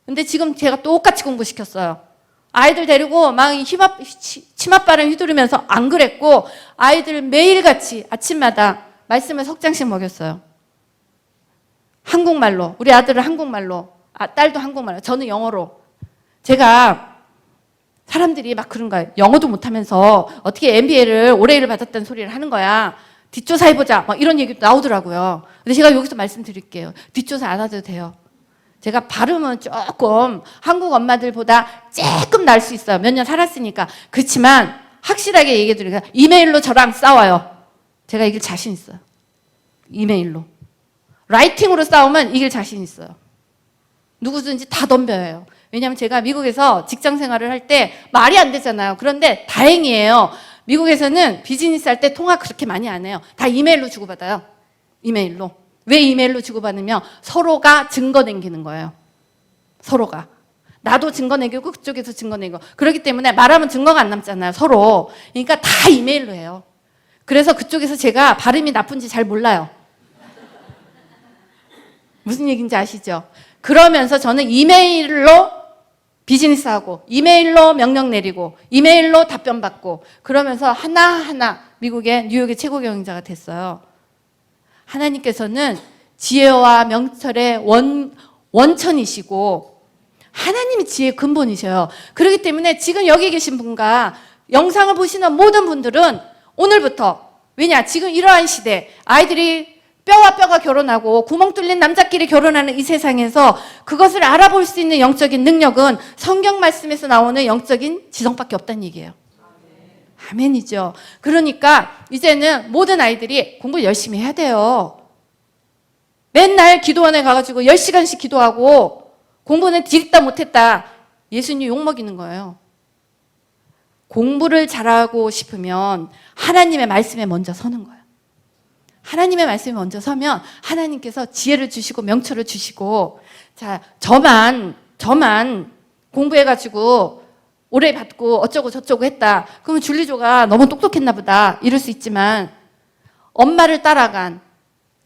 근데 지금 제가 똑같이 공부시켰어요. 아이들 데리고 막 치맛바람 휘두르면서 안 그랬고 아이들 매일같이 아침마다 말씀을 석 장씩 먹였어요. 한국말로. 우리 아들은 한국말로. 딸도 한국말로. 저는 영어로. 제가 사람들이 막 그런 거예요. 영어도 못하면서 어떻게 MBA를 올해를 받았다는 소리를 하는 거야. 뒷조사해보자. 막 이런 얘기도 나오더라고요. 근데 제가 여기서 말씀드릴게요. 뒷조사 안 하셔도 돼요. 제가 발음은 조금 한국 엄마들보다 조금 나을 수 있어요. 몇 년 살았으니까. 그렇지만 확실하게 얘기해 드리니까 이메일로 저랑 싸워요. 제가 이길 자신 있어요. 이메일로. 라이팅으로 싸우면 이길 자신 있어요. 누구든지 다 덤벼요. 왜냐하면 제가 미국에서 직장 생활을 할 때 말이 안 되잖아요. 그런데 다행이에요. 미국에서는 비즈니스 할 때 통화 그렇게 많이 안 해요. 다 이메일로 주고받아요. 이메일로. 왜 이메일로 주고받으면 서로가 증거 남기는 거예요. 서로가. 나도 증거 남기고 그쪽에서 증거 남기고. 그렇기 때문에 말하면 증거가 안 남잖아요. 서로. 그러니까 다 이메일로 해요. 그래서 그쪽에서 제가 발음이 나쁜지 잘 몰라요. 무슨 얘기인지 아시죠? 그러면서 저는 이메일로 비즈니스하고 이메일로 명령 내리고 이메일로 답변 받고 그러면서 하나하나 미국의 뉴욕의 최고 경영자가 됐어요. 하나님께서는 지혜와 명철의 원천이시고 하나님이 지혜의 근본이셔요. 그렇기 때문에 지금 여기 계신 분과 영상을 보시는 모든 분들은 오늘부터 왜냐? 지금 이러한 시대 아이들이 뼈와 뼈가 결혼하고 구멍 뚫린 남자끼리 결혼하는 이 세상에서 그것을 알아볼 수 있는 영적인 능력은 성경 말씀에서 나오는 영적인 지성밖에 없다는 얘기예요. 아멘이죠. 그러니까 이제는 모든 아이들이 공부를 열심히 해야 돼요. 맨날 기도원에 가가지고 10시간씩 기도하고 공부는 디귿다 못했다. 예수님 욕먹이는 거예요. 공부를 잘하고 싶으면 하나님의 말씀에 먼저 서는 거예요. 하나님의 말씀에 먼저 서면 하나님께서 지혜를 주시고 명철을 주시고 자 저만 공부해가지고 오래 받고 어쩌고 저쩌고 했다. 그러면 줄리조가 너무 똑똑했나 보다 이럴 수 있지만 엄마를 따라간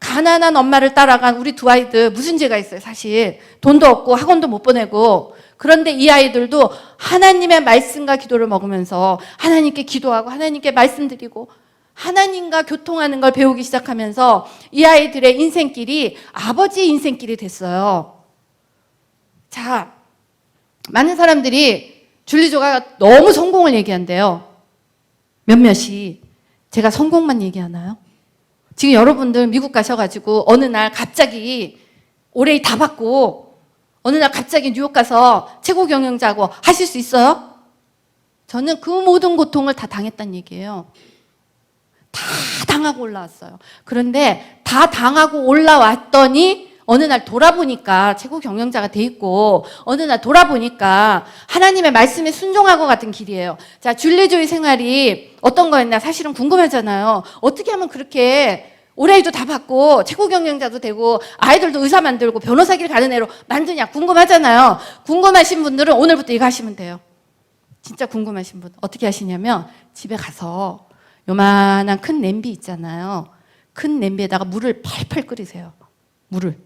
가난한 엄마를 따라간 우리 두 아이들 무슨 죄가 있어요 사실. 돈도 없고 학원도 못 보내고 그런데 이 아이들도 하나님의 말씀과 기도를 먹으면서 하나님께 기도하고 하나님께 말씀드리고 하나님과 교통하는 걸 배우기 시작하면서 이 아이들의 인생길이 아버지의 인생길이 됐어요. 자, 많은 사람들이 줄리조가 너무 성공을 얘기한대요. 몇몇이. 제가 성공만 얘기하나요? 지금 여러분들 미국 가셔가지고 어느 날 갑자기 올해 다 받고 어느 날 갑자기 뉴욕 가서 최고 경영자고 하실 수 있어요? 저는 그 모든 고통을 다 당했다는 얘기예요. 다 당하고 올라왔어요. 그런데 다 당하고 올라왔더니 어느 날 돌아보니까 최고 경영자가 돼 있고 어느 날 돌아보니까 하나님의 말씀에 순종한 것 같은 길이에요. 자, 줄리조의 생활이 어떤 거였나 사실은 궁금하잖아요. 어떻게 하면 그렇게 올해도 다 받고 최고 경영자도 되고 아이들도 의사 만들고 변호사길 가는 애로 만드냐 궁금하잖아요. 궁금하신 분들은 오늘부터 이거 하시면 돼요. 진짜 궁금하신 분 어떻게 하시냐면 집에 가서 요만한 큰 냄비 있잖아요. 큰 냄비에다가 물을 팔팔 끓이세요. 물을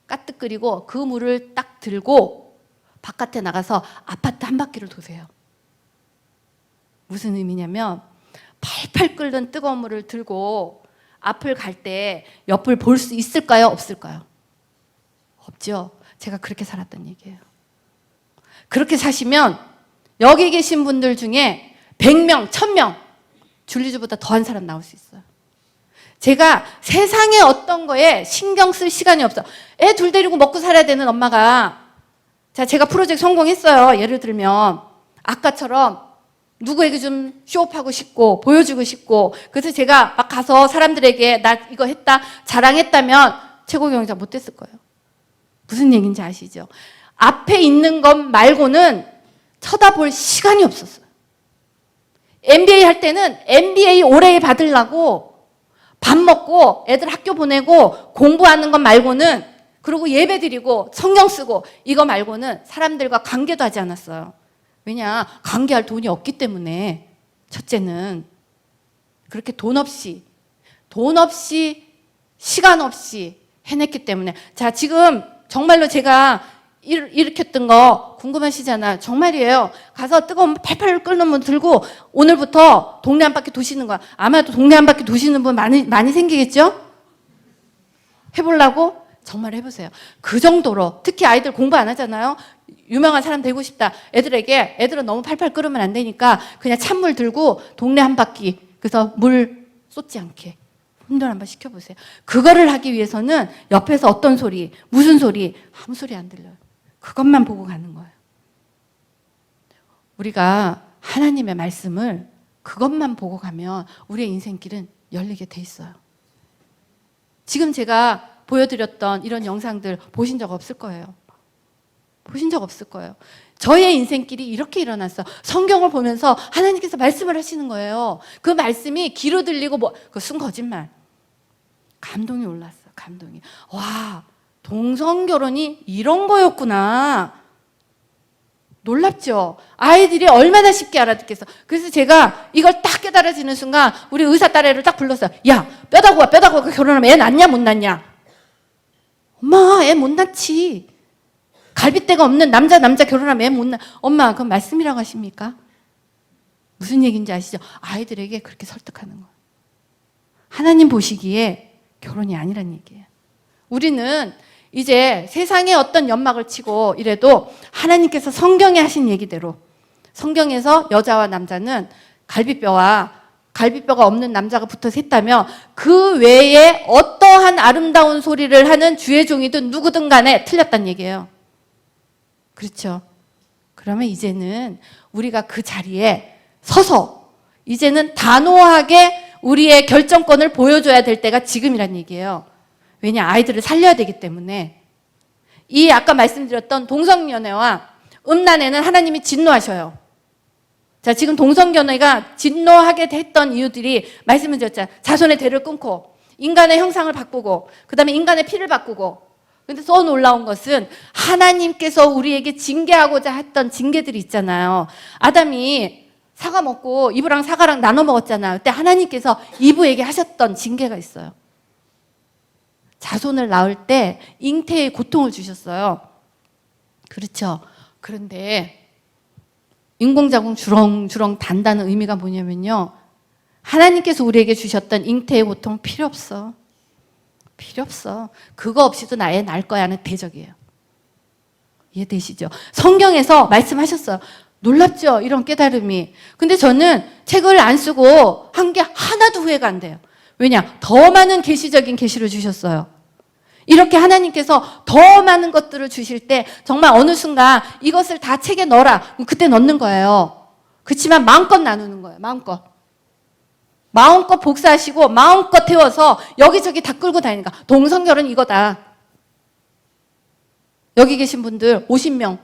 가득 끓이고 그 물을 딱 들고 바깥에 나가서 아파트 한 바퀴를 도세요. 무슨 의미냐면 팔팔 끓는 뜨거운 물을 들고 앞을 갈 때 옆을 볼 수 있을까요? 없을까요? 없죠. 제가 그렇게 살았던 얘기예요. 그렇게 사시면 여기 계신 분들 중에 100명, 1000명 줄리조보다 더한 사람 나올 수 있어요. 제가 세상에 어떤 거에 신경 쓸 시간이 없어. 애 둘 데리고 먹고 살아야 되는 엄마가 자, 제가 프로젝트 성공했어요. 예를 들면 아까처럼 누구에게 좀 쇼업하고 싶고 보여주고 싶고 그래서 제가 막 가서 사람들에게 나 이거 했다 자랑했다면 최고 경영자 못 됐을 거예요. 무슨 얘기인지 아시죠? 앞에 있는 것 말고는 쳐다볼 시간이 없었어요. MBA 할 때는 MBA 올해 받으려고 밥 먹고 애들 학교 보내고 공부하는 것 말고는 그리고 예배 드리고 성경 쓰고 이거 말고는 사람들과 관계도 하지 않았어요. 왜냐? 관계할 돈이 없기 때문에 첫째는 그렇게 돈 없이 시간 없이 해냈기 때문에. 자, 지금 정말로 제가 일으켰던 거 궁금하시잖아. 정말이에요. 가서 뜨거운 팔팔 끓는 물 들고 오늘부터 동네 한 바퀴 도시는 거야. 아마도 동네 한 바퀴 도시는 분 많이 생기겠죠? 해보려고? 정말 해보세요. 그 정도로. 특히 아이들 공부 안 하잖아요. 유명한 사람 되고 싶다. 애들은 너무 팔팔 끓으면 안 되니까 그냥 찬물 들고 동네 한 바퀴, 그래서 물 쏟지 않게 혼돈 한번 시켜보세요. 그거를 하기 위해서는 옆에서 어떤 소리, 무슨 소리, 아무 소리 안 들려요. 그것만 보고 가는 거예요. 우리가 하나님의 말씀을 그것만 보고 가면 우리의 인생길은 열리게 돼 있어요. 지금 제가 보여드렸던 이런 영상들 보신 적 없을 거예요. 보신 적 없을 거예요. 저의 인생길이 이렇게 일어났어. 성경을 보면서 하나님께서 말씀을 하시는 거예요. 그 말씀이 귀로 들리고 그거 순 거짓말. 감동이 올랐어. 감동이. 와, 동성결혼이 이런 거였구나. 놀랍죠? 아이들이 얼마나 쉽게 알아듣겠어. 그래서 제가 이걸 딱 깨달아지는 순간 우리 의사 딸애를 딱 불렀어요. 야, 뼈다구 와. 결혼하면 애 낳냐 못 낳냐? 엄마, 애 못 낳지. 갈빗대가 없는 남자 결혼하면 애 못 낳. 엄마, 그건 말씀이라고 하십니까? 무슨 얘기인지 아시죠? 아이들에게 그렇게 설득하는 거예요. 하나님 보시기에 결혼이 아니란 얘기예요. 우리는 이제 세상에 어떤 연막을 치고 이래도 하나님께서 성경에 하신 얘기대로, 성경에서 여자와 남자는 갈비뼈가 없는 남자가 붙어서 했다며 그 외에 어떠한 아름다운 소리를 하는 주의 종이든 누구든 간에 틀렸단 얘기예요. 그렇죠? 그러면 이제는 우리가 그 자리에 서서 이제는 단호하게 우리의 결정권을 보여줘야 될 때가 지금이란 얘기예요. 왜냐? 아이들을 살려야 되기 때문에. 이 아까 말씀드렸던 동성연애와 음란애는 하나님이 진노하셔요. 자, 지금 동성연애가 진노하게 했던 이유들이 말씀을 드렸잖아요. 자손의 대를 끊고 인간의 형상을 바꾸고 그 다음에 인간의 피를 바꾸고. 근데 더 놀라운 것은 하나님께서 우리에게 징계하고자 했던 징계들이 있잖아요. 아담이 사과 먹고 이브랑 사과랑 나눠 먹었잖아요. 그때 하나님께서 이브에게 하셨던 징계가 있어요. 자손을 낳을 때 잉태의 고통을 주셨어요. 그렇죠. 그런데 인공자궁 주렁주렁 단다는 의미가 뭐냐면요. 하나님께서 우리에게 주셨던 잉태의 고통 필요 없어. 필요 없어. 그거 없이도 나 애 낳을 거야 하는 대적이에요. 이해되시죠? 성경에서 말씀하셨어요. 놀랍죠? 이런 깨달음이. 근데 저는 책을 안 쓰고 한 게 하나도 후회가 안 돼요. 왜냐? 더 많은 계시적인 계시를 주셨어요. 이렇게 하나님께서 더 많은 것들을 주실 때 정말 어느 순간 이것을 다 책에 넣어라. 그때 넣는 거예요. 그렇지만 마음껏 나누는 거예요. 마음껏 복사하시고 마음껏 태워서 여기저기 다 끌고 다니는 거야. 동성결혼 이거다. 여기 계신 분들 50명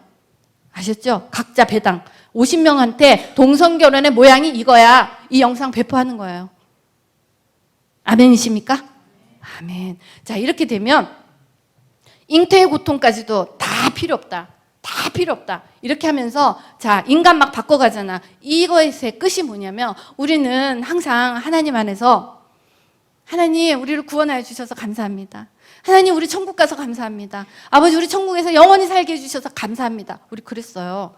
아셨죠? 각자 배당 50명한테 동성결혼의 모양이 이거야. 이 영상 배포하는 거예요. 아멘이십니까? 아멘. 자, 이렇게 되면 잉태의 고통까지도 다 필요 없다. 다 필요 없다. 이렇게 하면서 자, 인간 막 바꿔가잖아. 이거의 끝이 뭐냐면 우리는 항상 하나님 안에서 하나님 우리를 구원하여 주셔서 감사합니다. 하나님 우리 천국 가서 감사합니다. 아버지 우리 천국에서 영원히 살게 해주셔서 감사합니다. 우리 그랬어요.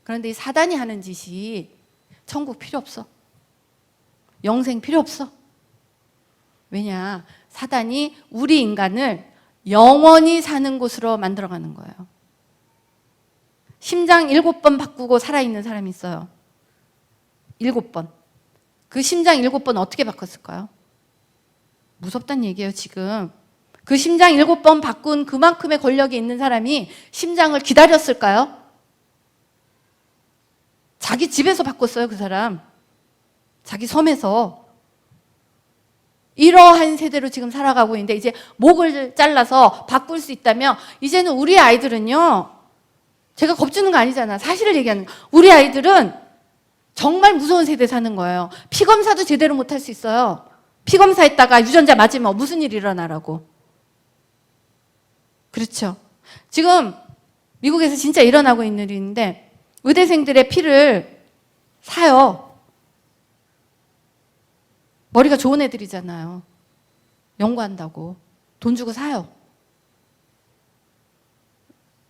그런데 이 사단이 하는 짓이 천국 필요 없어. 영생 필요 없어. 왜냐? 사단이 우리 인간을 영원히 사는 곳으로 만들어가는 거예요. 심장 7번 바꾸고 살아있는 사람이 있어요. 7번. 그 심장 7번 어떻게 바꿨을까요? 무섭단 얘기예요, 지금. 그 심장 7번 바꾼 그만큼의 권력이 있는 사람이 심장을 기다렸을까요? 자기 집에서 바꿨어요, 그 사람. 자기 섬에서. 이러한 세대로 지금 살아가고 있는데 이제 목을 잘라서 바꿀 수 있다면 이제는 우리 아이들은요. 제가 겁주는 거 아니잖아. 사실을 얘기하는 거예요. 우리 아이들은 정말 무서운 세대 사는 거예요. 피검사도 제대로 못할 수 있어요. 피검사했다가 유전자 맞으면 무슨 일이 일어나라고. 그렇죠. 지금 미국에서 진짜 일어나고 있는 일인데 의대생들의 피를 사요. 머리가 좋은 애들이잖아요. 연구한다고. 돈 주고 사요.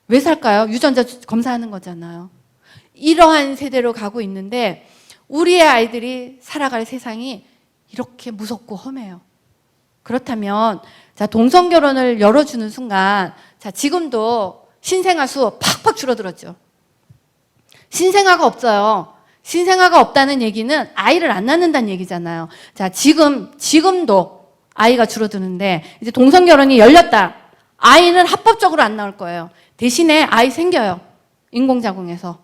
왜 살까요? 유전자 검사하는 거잖아요. 이러한 세대로 가고 있는데 우리의 아이들이 살아갈 세상이 이렇게 무섭고 험해요. 그렇다면 자, 동성결혼을 열어주는 순간 자, 지금도 신생아 수 팍팍 줄어들었죠. 신생아가 없어요. 신생아가 없다는 얘기는 아이를 안 낳는다는 얘기잖아요. 자, 지금도 아이가 줄어드는데 이제 동성결혼이 열렸다. 아이는 합법적으로 안 나올 거예요. 대신에 아이 생겨요. 인공자궁에서.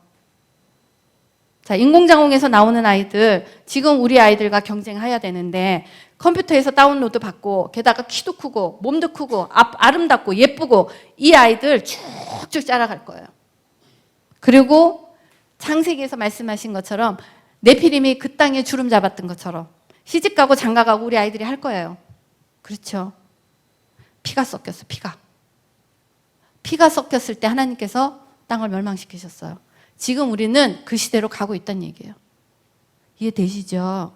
자, 인공자궁에서 나오는 아이들, 지금 우리 아이들과 경쟁해야 되는데 컴퓨터에서 다운로드 받고 게다가 키도 크고 몸도 크고 아름답고 예쁘고 이 아이들 쭉쭉 자라갈 거예요. 그리고 창세기에서 말씀하신 것처럼 네피림이 그 땅에 주름 잡았던 것처럼 시집가고 장가가고 우리 아이들이 할 거예요. 그렇죠. 피가 섞였어. 피가 섞였을 때 하나님께서 땅을 멸망시키셨어요. 지금 우리는 그 시대로 가고 있다는 얘기예요. 이해되시죠?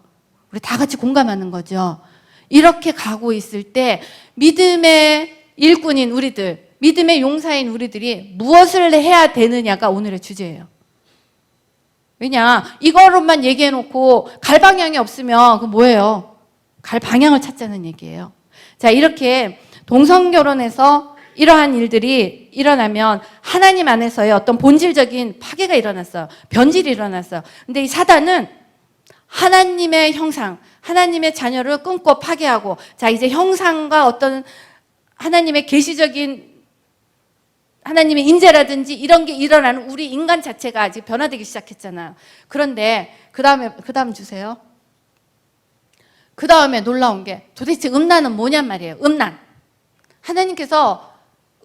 우리 다 같이 공감하는 거죠. 이렇게 가고 있을 때 믿음의 일꾼인 우리들, 믿음의 용사인 우리들이 무엇을 해야 되느냐가 오늘의 주제예요. 왜냐, 이거로만 얘기해놓고 갈 방향이 없으면 그 뭐예요? 갈 방향을 찾자는 얘기예요. 자, 이렇게 동성결혼에서 이러한 일들이 일어나면 하나님 안에서의 어떤 본질적인 파괴가 일어났어요. 변질이 일어났어요. 근데 이 사단은 하나님의 형상, 하나님의 자녀를 끊고 파괴하고, 자, 이제 형상과 어떤 하나님의 계시적인 하나님의 인재라든지 이런 게 일어나는 우리 인간 자체가 아직 변화되기 시작했잖아요. 그런데 그 다음 주세요. 그 다음에 놀라운 게 도대체 음란은 뭐냔 말이에요. 음란. 하나님께서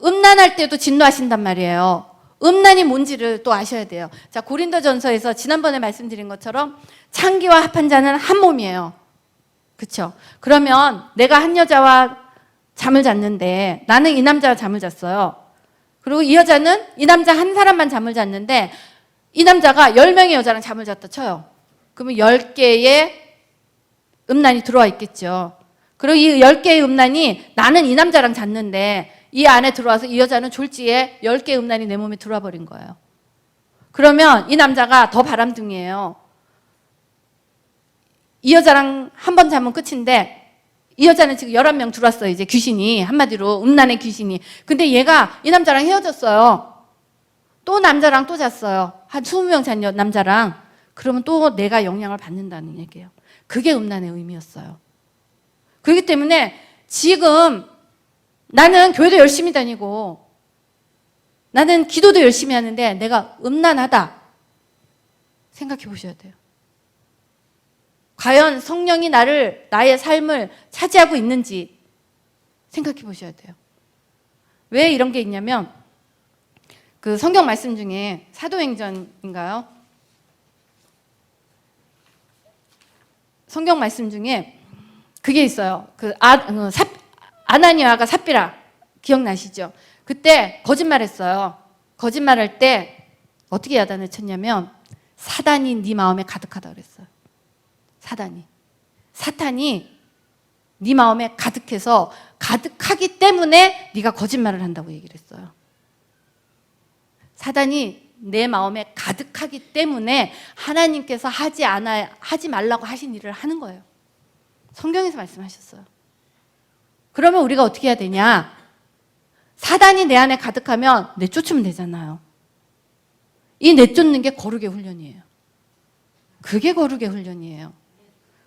음란할 때도 진노하신단 말이에요. 음란이 뭔지를 또 아셔야 돼요. 자, 고린도전서에서 지난번에 말씀드린 것처럼 창기와 합한 자는 한 몸이에요. 그렇죠? 그러면 내가 한 여자와 잠을 잤는데 나는 이 남자와 잠을 잤어요. 그리고 이 여자는 이 남자 한 사람만 잠을 잤는데 이 남자가 10명의 여자랑 잠을 잤다 쳐요. 그러면 10개의 음란이 들어와 있겠죠. 그리고 이 10개의 음란이 나는 이 남자랑 잤는데 이 안에 들어와서 이 여자는 졸지에 10개의 음란이 내 몸에 들어와 버린 거예요. 그러면 이 남자가 더 바람둥이에요. 이 여자랑 한 번 자면 끝인데 이 여자는 지금 11명 들어왔어요. 이제 귀신이. 한마디로 음란의 귀신이. 근데 얘가 이 남자랑 헤어졌어요. 또 남자랑 또 잤어요. 한 20명 잔 남자랑. 그러면 또 내가 영향을 받는다는 얘기예요. 그게 음란의 의미였어요. 그렇기 때문에 지금 나는 교회도 열심히 다니고 나는 기도도 열심히 하는데 내가 음란하다 생각해 보셔야 돼요. 과연 성령이 나의 삶을 차지하고 있는지 생각해 보셔야 돼요. 왜 이런 게 있냐면 그 성경 말씀 중에 사도행전인가요? 성경 말씀 중에 그게 있어요. 아나니아가 삽비라 기억나시죠? 그때 거짓말했어요. 거짓말할 때 어떻게 야단을 쳤냐면 사단이 네 마음에 가득하다 그랬어요. 사탄이 네 마음에 가득해서 가득하기 때문에 네가 거짓말을 한다고 얘기를 했어요. 사단이 내 마음에 가득하기 때문에 하나님께서 하지 말라고 하신 일을 하는 거예요. 성경에서 말씀하셨어요. 그러면 우리가 어떻게 해야 되냐? 사단이 내 안에 가득하면 내쫓으면 되잖아요. 이 내쫓는 게 거룩의 훈련이에요. 그게 거룩의 훈련이에요.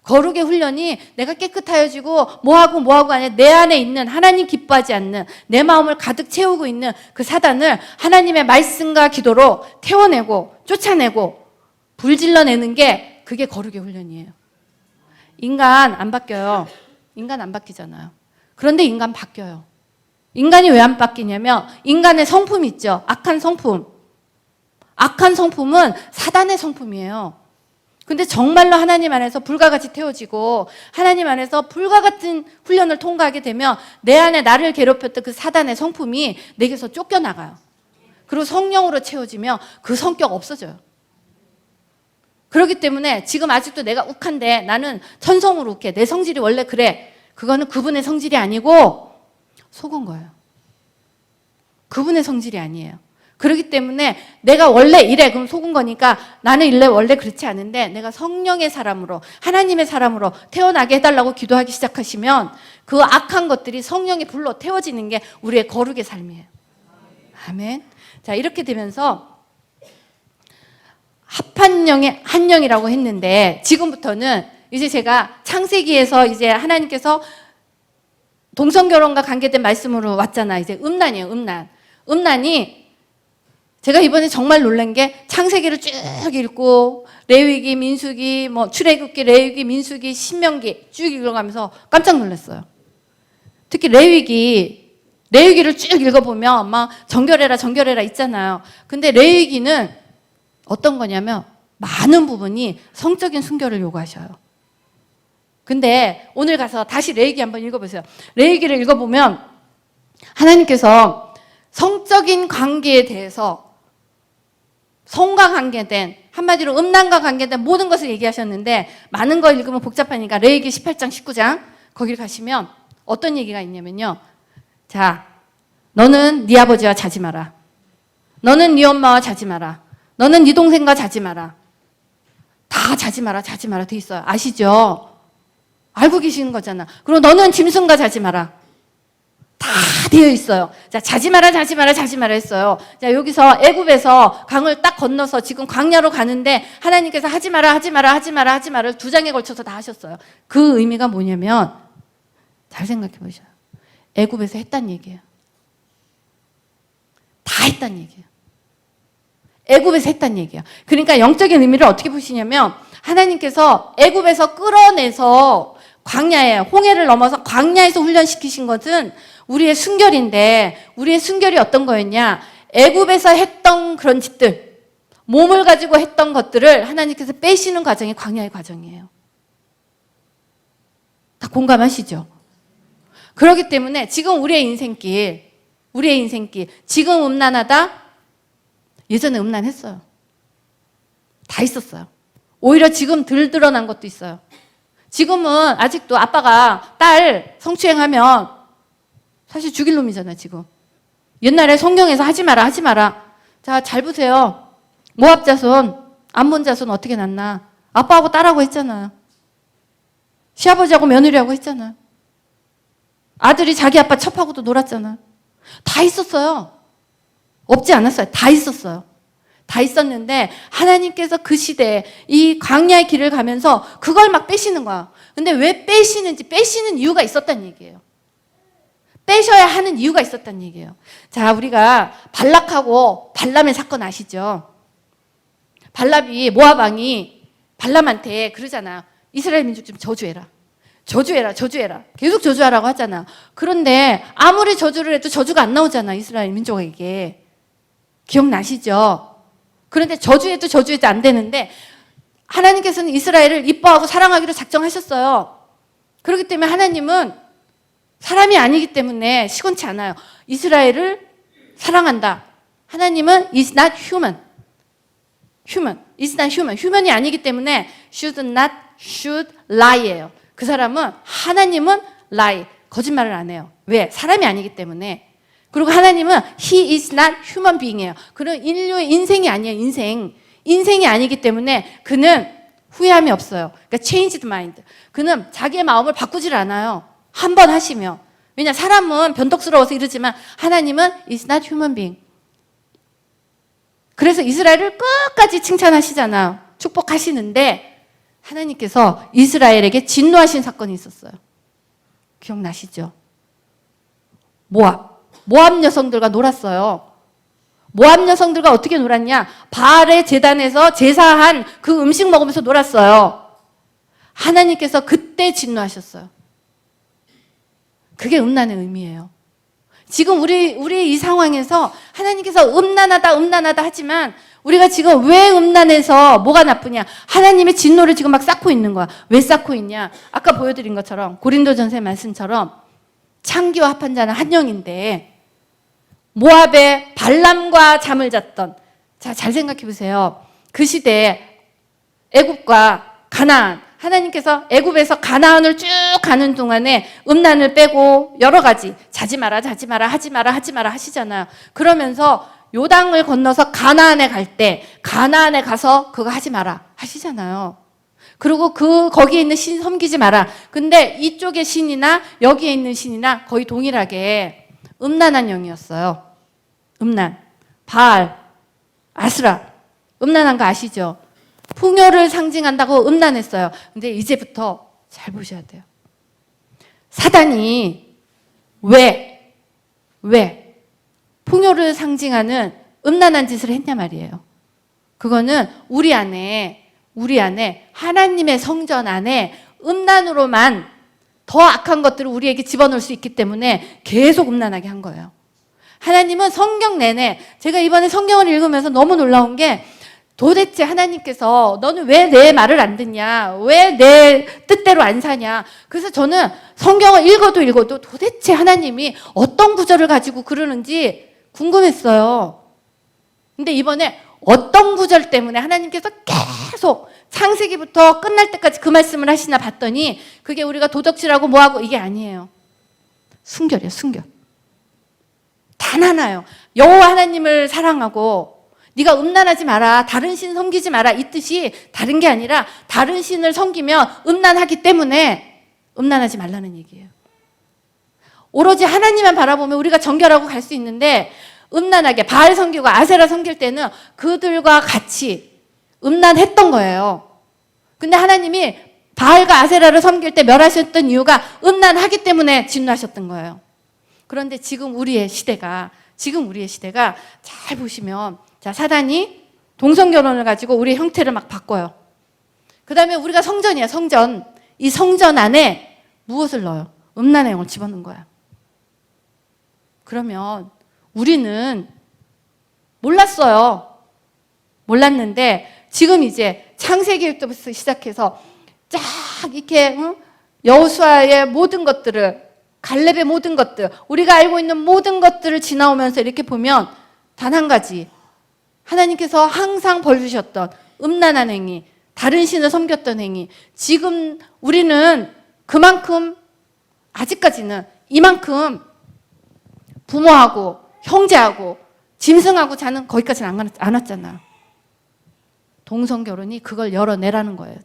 거룩의 훈련이 내가 깨끗하여지고 뭐하고 아니라 내 안에 있는 하나님 기뻐하지 않는 내 마음을 가득 채우고 있는 그 사단을 하나님의 말씀과 기도로 태워내고 쫓아내고 불질러내는 게 그게 거룩의 훈련이에요. 인간 안 바뀌어요. 인간 안 바뀌잖아요. 그런데 인간 바뀌어요. 인간이 왜 안 바뀌냐면 인간의 성품이 있죠. 악한 성품. 악한 성품은 사단의 성품이에요. 근데 정말로 하나님 안에서 불과 같이 태워지고 하나님 안에서 불과 같은 훈련을 통과하게 되면 내 안에 나를 괴롭혔던 그 사단의 성품이 내게서 쫓겨나가요. 그리고 성령으로 채워지면 그 성격 없어져요. 그렇기 때문에 지금 아직도 내가 욱한데 나는 천성으로 욱해. 내 성질이 원래 그래. 그거는 그분의 성질이 아니고 속은 거예요. 그분의 성질이 아니에요. 그렇기 때문에 내가 원래 이래. 그럼 속은 거니까 나는 원래 그렇지 않은데 내가 성령의 사람으로 하나님의 사람으로 태어나게 해달라고 기도하기 시작하시면 그 악한 것들이 성령의 불로 태워지는 게 우리의 거룩의 삶이에요. 아멘. 자, 이렇게 되면서 합한 영의 한 영이라고 했는데 지금부터는 이제 제가 창세기에서 이제 하나님께서 동성결혼과 관계된 말씀으로 왔잖아. 이제 음란이에요. 음란이 제가 이번에 정말 놀란 게 창세기를 쭉 읽고 레위기, 민수기, 뭐 출애굽기, 레위기, 민수기, 신명기 쭉 읽어가면서 깜짝 놀랐어요. 특히 레위기를 쭉 읽어보면 막 정결해라 있잖아요. 근데 레위기는 어떤 거냐면 많은 부분이 성적인 순결을 요구하셔요. 근데 오늘 가서 다시 레위기 한번 읽어보세요. 레위기를 읽어보면 하나님께서 성적인 관계에 대해서 성과 관계된 한마디로 음란과 관계된 모든 것을 얘기하셨는데 많은 거 읽으면 복잡하니까 레위기 18장 19장 거길 가시면 어떤 얘기가 있냐면요. 자, 너는 네 아버지와 자지 마라. 너는 네 엄마와 자지 마라. 너는 네 동생과 자지 마라. 다 자지 마라 돼 있어요. 아시죠? 알고 계시는 거잖아. 그리고 너는 짐승과 자지 마라. 다 되어 있어요. 자, 자지 마라 했어요. 자, 여기서 애굽에서 강을 딱 건너서 지금 광야로 가는데 하나님께서 하지 마라를 2장에 걸쳐서 다 하셨어요. 그 의미가 뭐냐면 잘 생각해 보셔요. 애굽에서 했단 얘기예요. 다 했단 얘기예요. 애굽에서 했단 얘기예요. 그러니까 영적인 의미를 어떻게 보시냐면 하나님께서 애굽에서 끌어내서 광야에 홍해를 넘어서 광야에서 훈련시키신 것은 우리의 순결인데 우리의 순결이 어떤 거였냐? 애굽에서 했던 그런 짓들, 몸을 가지고 했던 것들을 하나님께서 빼시는 과정이 광야의 과정이에요. 다 공감하시죠? 그렇기 때문에 지금 우리의 인생길 지금 음란하다? 예전에 음란했어요. 다 있었어요. 오히려 지금 덜 드러난 것도 있어요. 지금은 아직도 아빠가 딸 성추행하면 사실 죽일 놈이잖아요, 지금. 옛날에 성경에서 하지 마라. 자, 잘 보세요. 모압 자손, 암몬 자손 어떻게 났나? 아빠하고 딸하고 했잖아요. 시아버지하고 며느리하고 했잖아요. 아들이 자기 아빠 첩하고도 놀았잖아요. 다 있었어요. 없지 않았어요. 다 있었어요. 다 있었는데 하나님께서 그 시대에 이 광야의 길을 가면서 그걸 막 빼시는 거야. 근데 왜 빼시는지 빼시는 이유가 있었단 얘기예요. 빼셔야 하는 이유가 있었단 얘기예요. 자, 우리가 발락하고 발람의 사건 아시죠? 발람이 모압 왕이 발람한테 그러잖아. 이스라엘 민족 좀 저주해라. 계속 저주하라고 하잖아. 그런데 아무리 저주를 해도 저주가 안 나오잖아. 이스라엘 민족에게. 기억나시죠? 그런데 저주해도 안 되는데 하나님께서는 이스라엘을 이뻐하고 사랑하기로 작정하셨어요. 그렇기 때문에 하나님은 사람이 아니기 때문에 시건치 않아요. 이스라엘을 사랑한다. 하나님은 is not human. is not human. human이 아니기 때문에 should lie예요. 그 사람은 하나님은 lie. 거짓말을 안 해요. 왜? 사람이 아니기 때문에. 그리고 하나님은 he is not human being이에요. 그는 인류의 인생이 아니에요. 인생이 아니기 때문에 그는 후회함이 없어요. 그러니까 changed mind. 그는 자기의 마음을 바꾸질 않아요. 한 번 하시면. 왜냐, 사람은 변덕스러워서 이러지만 하나님은 is not human being. 그래서 이스라엘을 끝까지 칭찬하시잖아요. 축복하시는데 하나님께서 이스라엘에게 진노하신 사건이 있었어요. 기억나시죠? 모압 여성들과 놀았어요. 모압 여성들과 어떻게 놀았냐? 바알의 제단에서 제사한 그 음식 먹으면서 놀았어요. 하나님께서 그때 진노하셨어요. 그게 음란의 의미예요. 지금 우리 이 상황에서 하나님께서 음란하다 하지만 우리가 지금 왜 음란해서 뭐가 나쁘냐? 하나님의 진노를 지금 막 쌓고 있는 거야. 왜 쌓고 있냐? 아까 보여드린 것처럼 고린도전서의 말씀처럼 창기와 합한 자는 한 영인데 모압의 발람과 잠을 잤던, 자, 잘 생각해 보세요. 그 시대에 애굽과 가나안, 하나님께서 애굽에서 가나안을 쭉 가는 동안에 음란을 빼고 여러 가지 자지 마라, 자지 마라, 하지 마라, 하지 마라 하시잖아요. 그러면서 요단을 건너서 가나안에 갈 때 가나안에 가서 그거 하지 마라 하시잖아요. 그리고 거기에 있는 신 섬기지 마라. 근데 이쪽의 신이나 여기에 있는 신이나 거의 동일하게 음란한 영이었어요. 음란, 바알, 아스라. 음란한 거 아시죠? 풍요를 상징한다고 음란했어요. 근데 이제부터 잘 보셔야 돼요. 사단이 왜 풍요를 상징하는 음란한 짓을 했냐 말이에요. 그거는 우리 안에 하나님의 성전 안에 음란으로만 더 악한 것들을 우리에게 집어넣을 수 있기 때문에 계속 음란하게 한 거예요. 하나님은 성경 내내, 제가 이번에 성경을 읽으면서 너무 놀라운 게 도대체 하나님께서 너는 왜 내 말을 안 듣냐? 왜 내 뜻대로 안 사냐? 그래서 저는 성경을 읽어도 도대체 하나님이 어떤 구절을 가지고 그러는지 궁금했어요. 근데 이번에 어떤 구절 때문에 하나님께서 계속 창세기부터 끝날 때까지 그 말씀을 하시나 봤더니 그게 우리가 도덕질하고 뭐하고 이게 아니에요. 순결이에요, 순결. 단 하나요. 여호와 하나님을 사랑하고 네가 음란하지 마라, 다른 신 섬기지 마라, 이 뜻이 다른 게 아니라 다른 신을 섬기면 음란하기 때문에 음란하지 말라는 얘기예요. 오로지 하나님만 바라보면 우리가 정결하고 갈 수 있는데 음란하게 바알 섬기고 아세라 섬길 때는 그들과 같이 음란했던 거예요. 근데 하나님이 바알과 아세라를 섬길 때 멸하셨던 이유가 음란하기 때문에 진노하셨던 거예요. 그런데 지금 우리의 시대가 잘 보시면 자, 사단이 동성결혼을 가지고 우리의 형태를 막 바꿔요. 그 다음에 우리가 성전이야, 성전. 이 성전 안에 무엇을 넣어요? 음란의 영을 집어넣는 거야. 그러면 우리는 몰랐어요. 몰랐는데 지금 이제 창세기부터 시작해서 쫙 이렇게 여호수아의 모든 것들을, 갈렙의 모든 것들, 우리가 알고 있는 모든 것들을 지나오면서 이렇게 보면 단 한 가지, 하나님께서 항상 벌 주셨던 음란한 행위, 다른 신을 섬겼던 행위, 지금 우리는 그만큼 아직까지는 이만큼 부모하고 형제하고 짐승하고 자는 거기까지는 안 왔잖아요. 동성결혼이 그걸 열어내라는 거예요.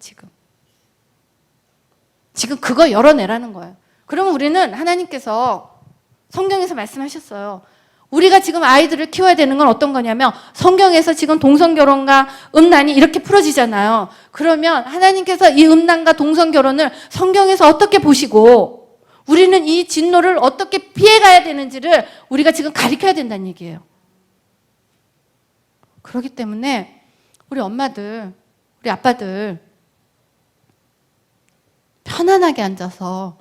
지금 그거 열어내라는 거예요. 그러면 우리는 하나님께서 성경에서 말씀하셨어요. 우리가 지금 아이들을 키워야 되는 건 어떤 거냐면 성경에서 지금 동성결혼과 음란이 이렇게 풀어지잖아요. 그러면 하나님께서 이 음란과 동성결혼을 성경에서 어떻게 보시고 우리는 이 진노를 어떻게 피해가야 되는지를 우리가 지금 가르쳐야 된다는 얘기예요. 그렇기 때문에 우리 엄마들, 우리 아빠들 편안하게 앉아서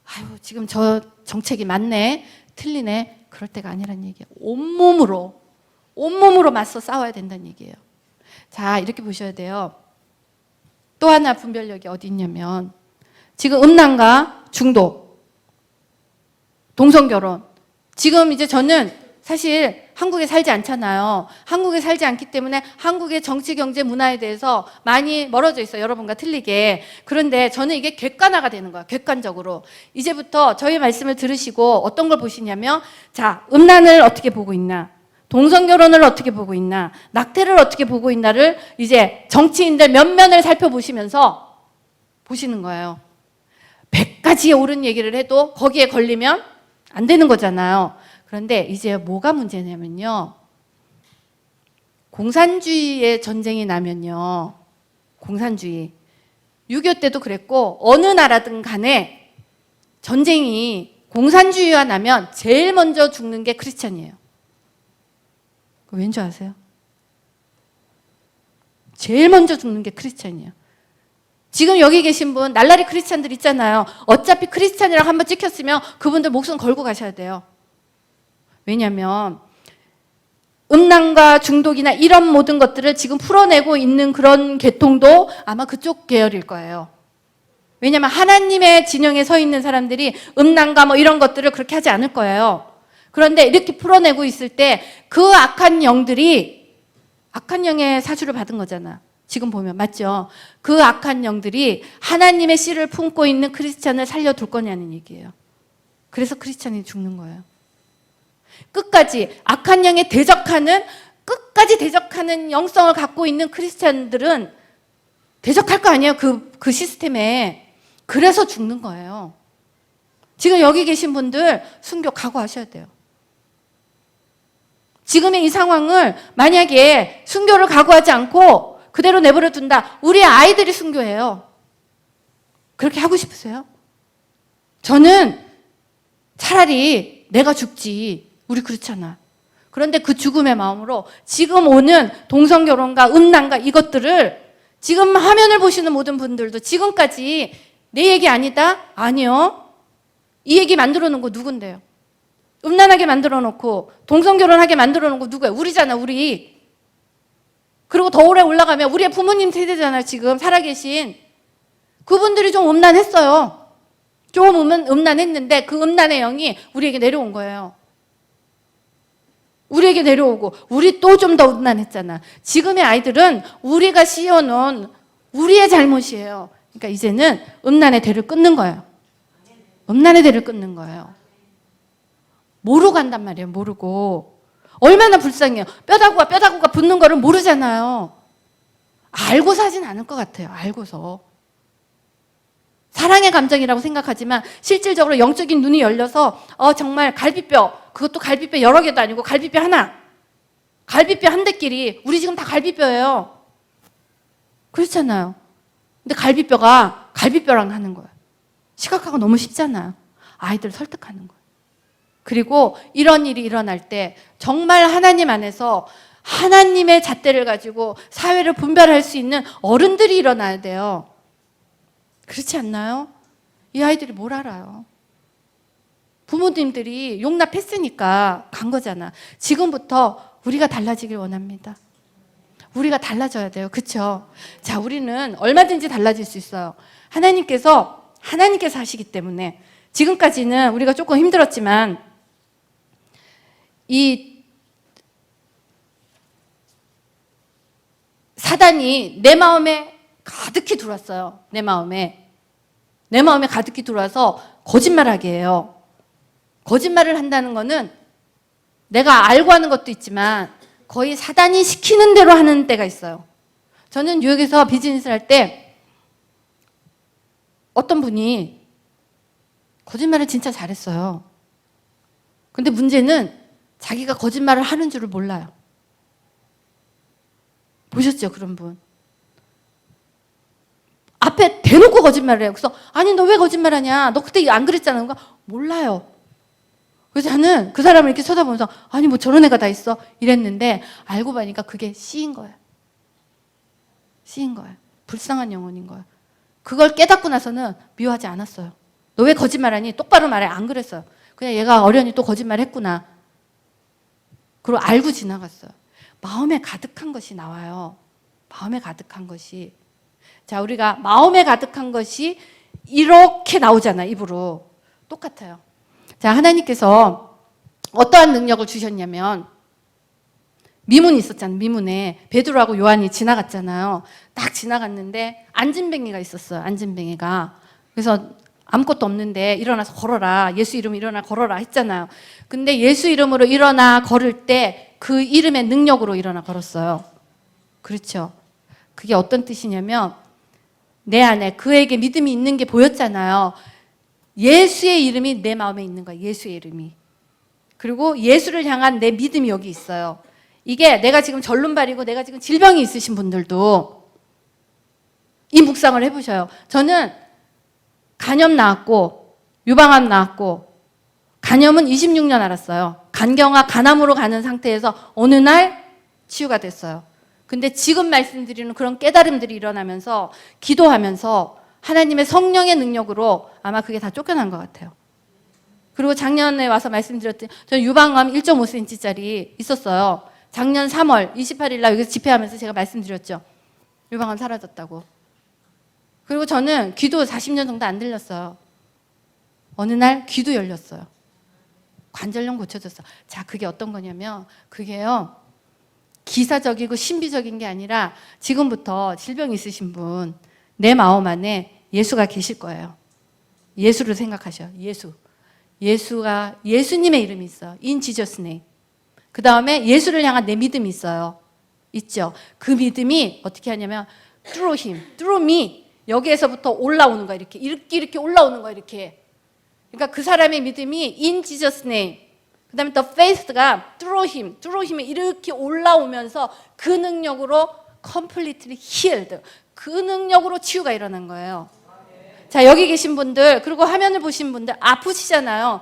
아유 지금 저 정책이 맞네, 틀리네, 그럴 때가 아니란 얘기예요. 온몸으로 맞서 싸워야 된다는 얘기예요. 자, 이렇게 보셔야 돼요. 또 하나 분별력이 어디 있냐면 지금 음란과 중독, 동성결혼. 지금 이제 저는 사실 한국에 살지 않잖아요. 한국에 살지 않기 때문에 한국의 정치, 경제, 문화에 대해서 많이 멀어져 있어요. 여러분과 틀리게. 그런데 저는 이게 객관화가 되는 거예요. 객관적으로. 이제부터 저희 말씀을 들으시고 어떤 걸 보시냐면 자, 음란을 어떻게 보고 있나, 동성결혼을 어떻게 보고 있나, 낙태를 어떻게 보고 있나를 이제 정치인들 면면을 살펴보시면서 보시는 거예요. 100가지의 옳은 얘기를 해도 거기에 걸리면 안 되는 거잖아요. 그런데 이제 뭐가 문제냐면요. 공산주의의 전쟁이 나면요. 공산주의. 6.25 때도 그랬고 어느 나라든 간에 전쟁이 공산주의가 나면 제일 먼저 죽는 게 크리스찬이에요. 그거 왠 줄 아세요? 제일 먼저 죽는 게 크리스찬이에요. 지금 여기 계신 분 날라리 크리스찬들 있잖아요. 어차피 크리스찬이라고 한번 찍혔으면 그분들 목숨 걸고 가셔야 돼요. 왜냐하면 음란과 중독이나 이런 모든 것들을 지금 풀어내고 있는 그런 계통도 아마 그쪽 계열일 거예요. 왜냐하면 하나님의 진영에 서 있는 사람들이 음란과 뭐 이런 것들을 그렇게 하지 않을 거예요. 그런데 이렇게 풀어내고 있을 때 그 악한 영들이 악한 영의 사주를 받은 거잖아. 지금 보면 맞죠? 그 악한 영들이 하나님의 씨를 품고 있는 크리스찬을 살려둘 거냐는 얘기예요. 그래서 크리스찬이 죽는 거예요. 끝까지 악한 영에 끝까지 대적하는 영성을 갖고 있는 크리스찬들은 대적할 거 아니에요. 그 시스템에. 그래서 죽는 거예요. 지금 여기 계신 분들 순교 각오하셔야 돼요. 지금의 이 상황을 만약에 순교를 각오하지 않고 그대로 내버려 둔다. 우리 아이들이 순교해요. 그렇게 하고 싶으세요? 저는 차라리 내가 죽지. 우리 그렇잖아. 그런데 그 죽음의 마음으로 지금 오는 동성결혼과 음란과 이것들을 지금 화면을 보시는 모든 분들도 지금까지 내 얘기 아니다? 아니요. 이 얘기 만들어 놓은 거 누군데요? 음란하게 만들어 놓고 동성결혼하게 만들어 놓은 거 누구예요? 우리잖아, 우리. 그리고 더 오래 올라가면 우리의 부모님 세대잖아요, 지금 살아계신. 그분들이 좀 음란했어요. 좀 음란했는데 그 음란의 영이 우리에게 내려온 거예요. 우리에게 내려오고 우리 또 좀 더 음란했잖아. 지금의 아이들은 우리가 씌워놓은 우리의 잘못이에요. 그러니까 이제는 음란의 대를 끊는 거예요. 음란의 대를 끊는 거예요. 모르고 한단 말이에요. 모르고. 얼마나 불쌍해요. 뼈다구가 붙는 거를 모르잖아요. 알고서 하진 않을 것 같아요. 알고서. 사랑의 감정이라고 생각하지만 실질적으로 영적인 눈이 열려서 정말 갈비뼈, 그것도 갈비뼈 여러 개도 아니고 갈비뼈 하나, 갈비뼈 한 대끼리, 우리 지금 다 갈비뼈예요. 그렇잖아요. 근데 갈비뼈가 갈비뼈랑 하는 거예요. 시각화가 너무 쉽잖아요. 아이들 설득하는 거예요. 그리고 이런 일이 일어날 때 정말 하나님 안에서 하나님의 잣대를 가지고 사회를 분별할 수 있는 어른들이 일어나야 돼요. 그렇지 않나요? 이 아이들이 뭘 알아요? 부모님들이 용납했으니까 간 거잖아. 지금부터 우리가 달라지길 원합니다. 우리가 달라져야 돼요. 그렇죠? 자, 우리는 얼마든지 달라질 수 있어요. 하나님께서 하시기 때문에 지금까지는 우리가 조금 힘들었지만 이 사단이 내 마음에 가득히 들어왔어요. 내 마음에 가득히 들어와서 거짓말하게 해요. 거짓말을 한다는 거는 내가 알고 하는 것도 있지만 거의 사단이 시키는 대로 하는 때가 있어요. 저는 뉴욕에서 비즈니스를 할 때 어떤 분이 거짓말을 진짜 잘했어요. 근데 문제는 자기가 거짓말을 하는 줄을 몰라요. 보셨죠, 그런 분? 앞에 대놓고 거짓말을 해요. 그래서 아니 너 왜 거짓말하냐? 너 그때 안 그랬잖아. 그러니까 몰라요. 그래서 저는 그 사람을 이렇게 쳐다보면서 아니 뭐 저런 애가 다 있어 이랬는데 알고 보니까 그게 씨인 거예요. 씨인 거예요. 불쌍한 영혼인 거예요. 그걸 깨닫고 나서는 미워하지 않았어요. 너 왜 거짓말하니? 똑바로 말해. 안 그랬어요. 그냥 얘가 어련히 또 거짓말했구나. 그리고 알고 지나갔어요. 마음에 가득한 것이 나와요. 마음에 가득한 것이. 자, 우리가 마음에 가득한 것이 이렇게 나오잖아, 입으로. 똑같아요. 자, 하나님께서 어떠한 능력을 주셨냐면 미문이 있었잖아요. 미문에 베드로하고 요한이 지나갔잖아요. 딱 지나갔는데 안진뱅이가 있었어요. 안진뱅이가. 그래서 아무것도 없는데 일어나서 걸어라. 예수 이름으로 일어나 걸어라 했잖아요. 근데 예수 이름으로 일어나 걸을 때 그 이름의 능력으로 일어나 걸었어요. 그렇죠. 그게 어떤 뜻이냐면 내 안에 그에게 믿음이 있는 게 보였잖아요. 예수의 이름이 내 마음에 있는 거야. 예수의 이름이. 그리고 예수를 향한 내 믿음이 여기 있어요. 이게 내가 지금 절름발이고 내가 지금 질병이 있으신 분들도 이 묵상을 해보셔요. 저는 간염 나았고 유방암 나았고 간염은 26년 앓았어요. 간경화 간암으로 가는 상태에서 어느 날 치유가 됐어요. 근데 지금 말씀드리는 그런 깨달음들이 일어나면서 기도하면서 하나님의 성령의 능력으로 아마 그게 다 쫓겨난 것 같아요. 그리고 작년에 와서 말씀드렸더니 저는 유방암 1.5cm짜리 있었어요. 작년 3월 28일 날 여기서 집회하면서 제가 말씀드렸죠. 유방암 사라졌다고. 그리고 저는 귀도 40년 정도 안 들렸어요. 어느 날 귀도 열렸어요. 관절염 고쳐졌어. 자, 그게 어떤 거냐면 그게요. 기사적이고 신비적인 게 아니라 지금부터 질병 있으신 분, 내 마음 안에 예수가 계실 거예요. 예수를 생각하셔. 예수가 예수님의 이름이 있어요. In Jesus name. 그 다음에 예수를 향한 내 믿음이 있어요. 있죠. 그 믿음이 어떻게 하냐면 through him, through me. 여기에서부터 올라오는 거야. 이렇게 올라오는 거야. 이렇게. 그러니까 그 사람의 믿음이 in Jesus name. 그 다음에 the faith가 through him에 이렇게 올라오면서 그 능력으로 completely healed. 그 능력으로 치유가 일어난 거예요. 자, 여기 계신 분들, 그리고 화면을 보신 분들 아프시잖아요.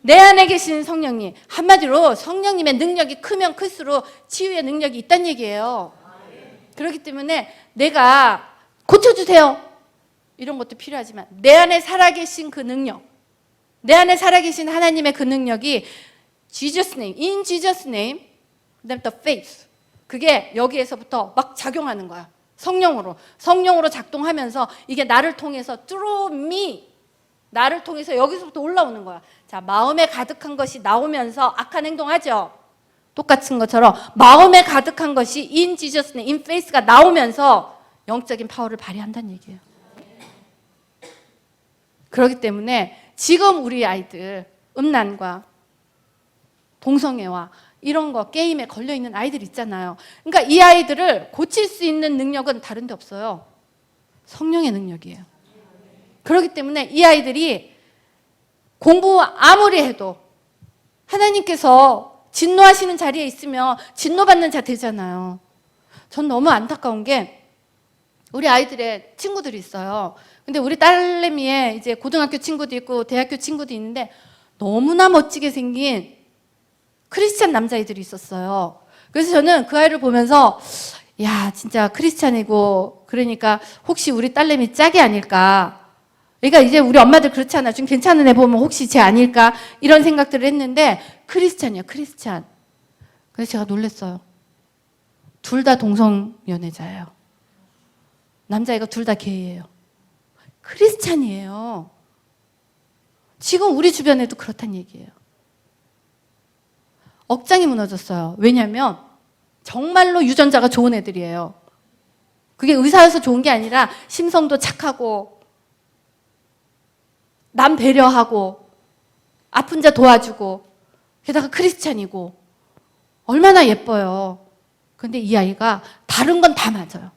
내 안에 계신 성령님, 한마디로 성령님의 능력이 크면 클수록 치유의 능력이 있다는 얘기예요. 그렇기 때문에 내가 고쳐주세요. 이런 것도 필요하지만 내 안에 살아계신 그 능력, 내 안에 살아계신 하나님의 그 능력이 Jesus name, in Jesus name, 그다음에 the faith. 그게 여기에서부터 막 작용하는 거야. 성령으로 작동하면서 이게 나를 통해서 through me, 나를 통해서 여기서부터 올라오는 거야. 자, 마음에 가득한 것이 나오면서 악한 행동하죠. 똑같은 것처럼 마음에 가득한 것이 in Jesus name, in faith가 나오면서 영적인 파워를 발휘한다는 얘기예요. 그렇기 때문에 지금 우리 아이들 음란과 동성애와 이런 거 게임에 걸려있는 아이들 있잖아요. 그러니까 이 아이들을 고칠 수 있는 능력은 다른 데 없어요. 성령의 능력이에요. 그렇기 때문에 이 아이들이 공부 아무리 해도 하나님께서 진노하시는 자리에 있으면 진노받는 자 되잖아요. 전 너무 안타까운 게 우리 아이들의 친구들이 있어요. 근데 우리 딸내미의 이제 고등학교 친구도 있고 대학교 친구도 있는데 너무나 멋지게 생긴 크리스찬 남자애들이 있었어요. 그래서 저는 그 아이를 보면서 야, 진짜 크리스찬이고 그러니까 혹시 우리 딸내미 짝이 아닐까. 그러니까 이제 우리 엄마들 그렇잖아. 좀 괜찮은 애 보면 혹시 쟤 아닐까 이런 생각들을 했는데 크리스찬이야, 크리스찬. 그래서 제가 놀랐어요. 둘 다 동성연애자예요. 남자애가 둘 다 게이예요. 크리스찬이에요. 지금 우리 주변에도 그렇다는 얘기예요. 억장이 무너졌어요. 왜냐하면 정말로 유전자가 좋은 애들이에요. 그게 의사여서 좋은 게 아니라 심성도 착하고 남 배려하고 아픈 자 도와주고 게다가 크리스찬이고 얼마나 예뻐요. 그런데 이 아이가 다른 건 다 맞아요.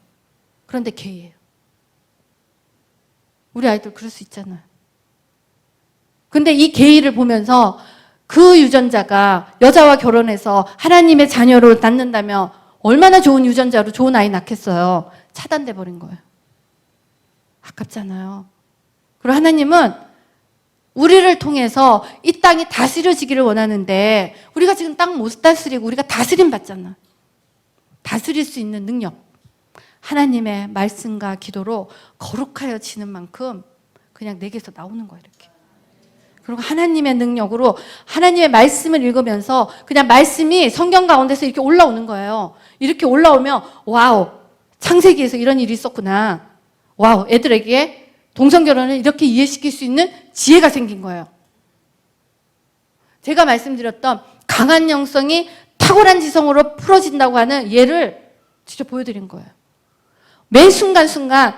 그런데 게이예요. 우리 아이들 그럴 수 있잖아요. 근데 이 게이를 보면서 그 유전자가 여자와 결혼해서 하나님의 자녀로 낳는다면 얼마나 좋은 유전자로 좋은 아이 낳겠어요. 차단돼 버린 거예요. 아깝잖아요. 그리고 하나님은 우리를 통해서 이 땅이 다스려지기를 원하는데 우리가 지금 땅 못 다스리고 우리가 다스림 받잖아. 다스릴 수 있는 능력. 하나님의 말씀과 기도로 거룩하여지는 만큼 그냥 내게서 나오는 거예요. 이렇게. 그리고 하나님의 능력으로 하나님의 말씀을 읽으면서 그냥 말씀이 성경 가운데서 이렇게 올라오는 거예요. 이렇게 올라오면 와우, 창세기에서 이런 일이 있었구나. 와우, 애들에게 동성결혼을 이렇게 이해시킬 수 있는 지혜가 생긴 거예요. 제가 말씀드렸던 강한 영성이 탁월한 지성으로 풀어진다고 하는 예를 직접 보여드린 거예요. 매 순간순간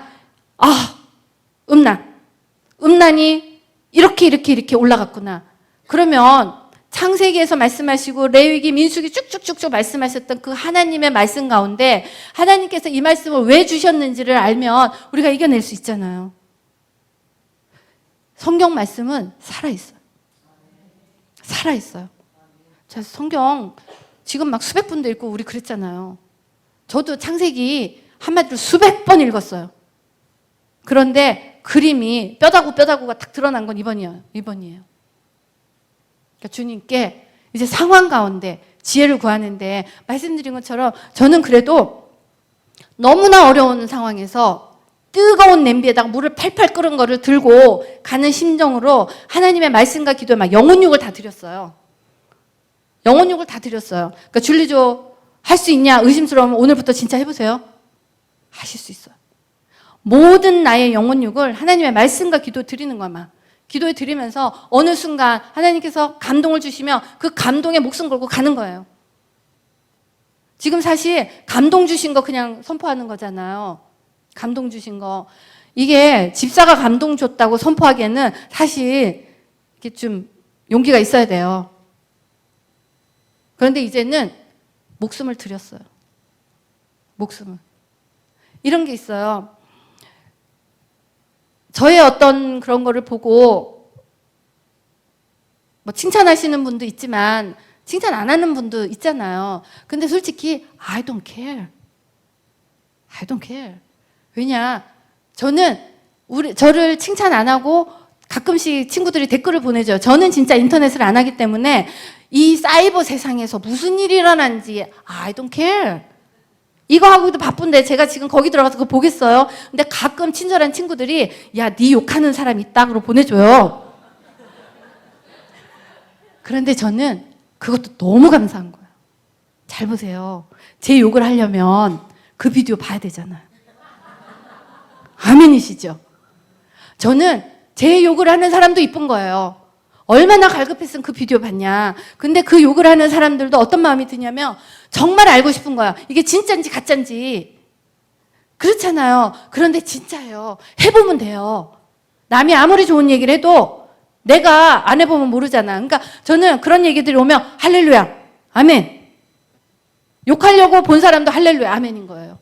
음란이 이렇게 올라갔구나. 그러면 창세기에서 말씀하시고 레위기, 민수기 쭉쭉쭉쭉 말씀하셨던 그 하나님의 말씀 가운데 하나님께서 이 말씀을 왜 주셨는지를 알면 우리가 이겨낼 수 있잖아요. 성경 말씀은 살아있어요. 살아있어요. 자, 성경 지금 막 수백 분도 읽고 우리 그랬잖아요. 저도 창세기 한마디로 수백 번 읽었어요. 그런데 그림이 뼈다구가 딱 드러난 건 이번이에요. 그러니까 주님께 이제 상황 가운데 지혜를 구하는데 말씀드린 것처럼 저는 그래도 너무나 어려운 상황에서 뜨거운 냄비에다가 물을 팔팔 끓은 거를 들고 가는 심정으로 하나님의 말씀과 기도에 막 영혼육을 다 드렸어요. 그러니까 줄리조 할 수 있냐 의심스러우면 오늘부터 진짜 해보세요. 하실 수 있어요. 모든 나의 영혼육을 하나님의 말씀과 기도 드리는 거야. 막 기도에 드리면서 어느 순간 하나님께서 감동을 주시면 그 감동에 목숨 걸고 가는 거예요. 지금 사실 감동 주신 거 그냥 선포하는 거잖아요. 감동 주신 거. 이게 집사가 감동 줬다고 선포하기에는 사실 이렇게 좀 용기가 있어야 돼요. 그런데 이제는 목숨을 드렸어요. 목숨을. 이런 게 있어요. 저의 어떤 그런 거를 보고 뭐 칭찬하시는 분도 있지만 칭찬 안 하는 분도 있잖아요. 근데 솔직히 I don't care. I don't care. 왜냐? 저는 저를 칭찬 안 하고 가끔씩 친구들이 댓글을 보내줘요. 저는 진짜 인터넷을 안 하기 때문에 이 사이버 세상에서 무슨 일이 일어난지 I don't care. 이거 하고도 바쁜데 제가 지금 거기 들어가서 그거 보겠어요? 근데 가끔 친절한 친구들이 야, 네 욕하는 사람 있다 그러고 보내줘요. 그런데 저는 그것도 너무 감사한 거예요. 잘 보세요. 제 욕을 하려면 그 비디오 봐야 되잖아요. 아멘이시죠? 저는 제 욕을 하는 사람도 이쁜 거예요. 얼마나 갈급했으면 그 비디오 봤냐. 근데 그 욕을 하는 사람들도 어떤 마음이 드냐면 정말 알고 싶은 거야. 이게 진짜인지 가짜인지. 그렇잖아요. 그런데 진짜예요. 해보면 돼요. 남이 아무리 좋은 얘기를 해도 내가 안 해보면 모르잖아. 그러니까 저는 그런 얘기들이 오면 할렐루야, 아멘. 욕하려고 본 사람도 할렐루야, 아멘인 거예요.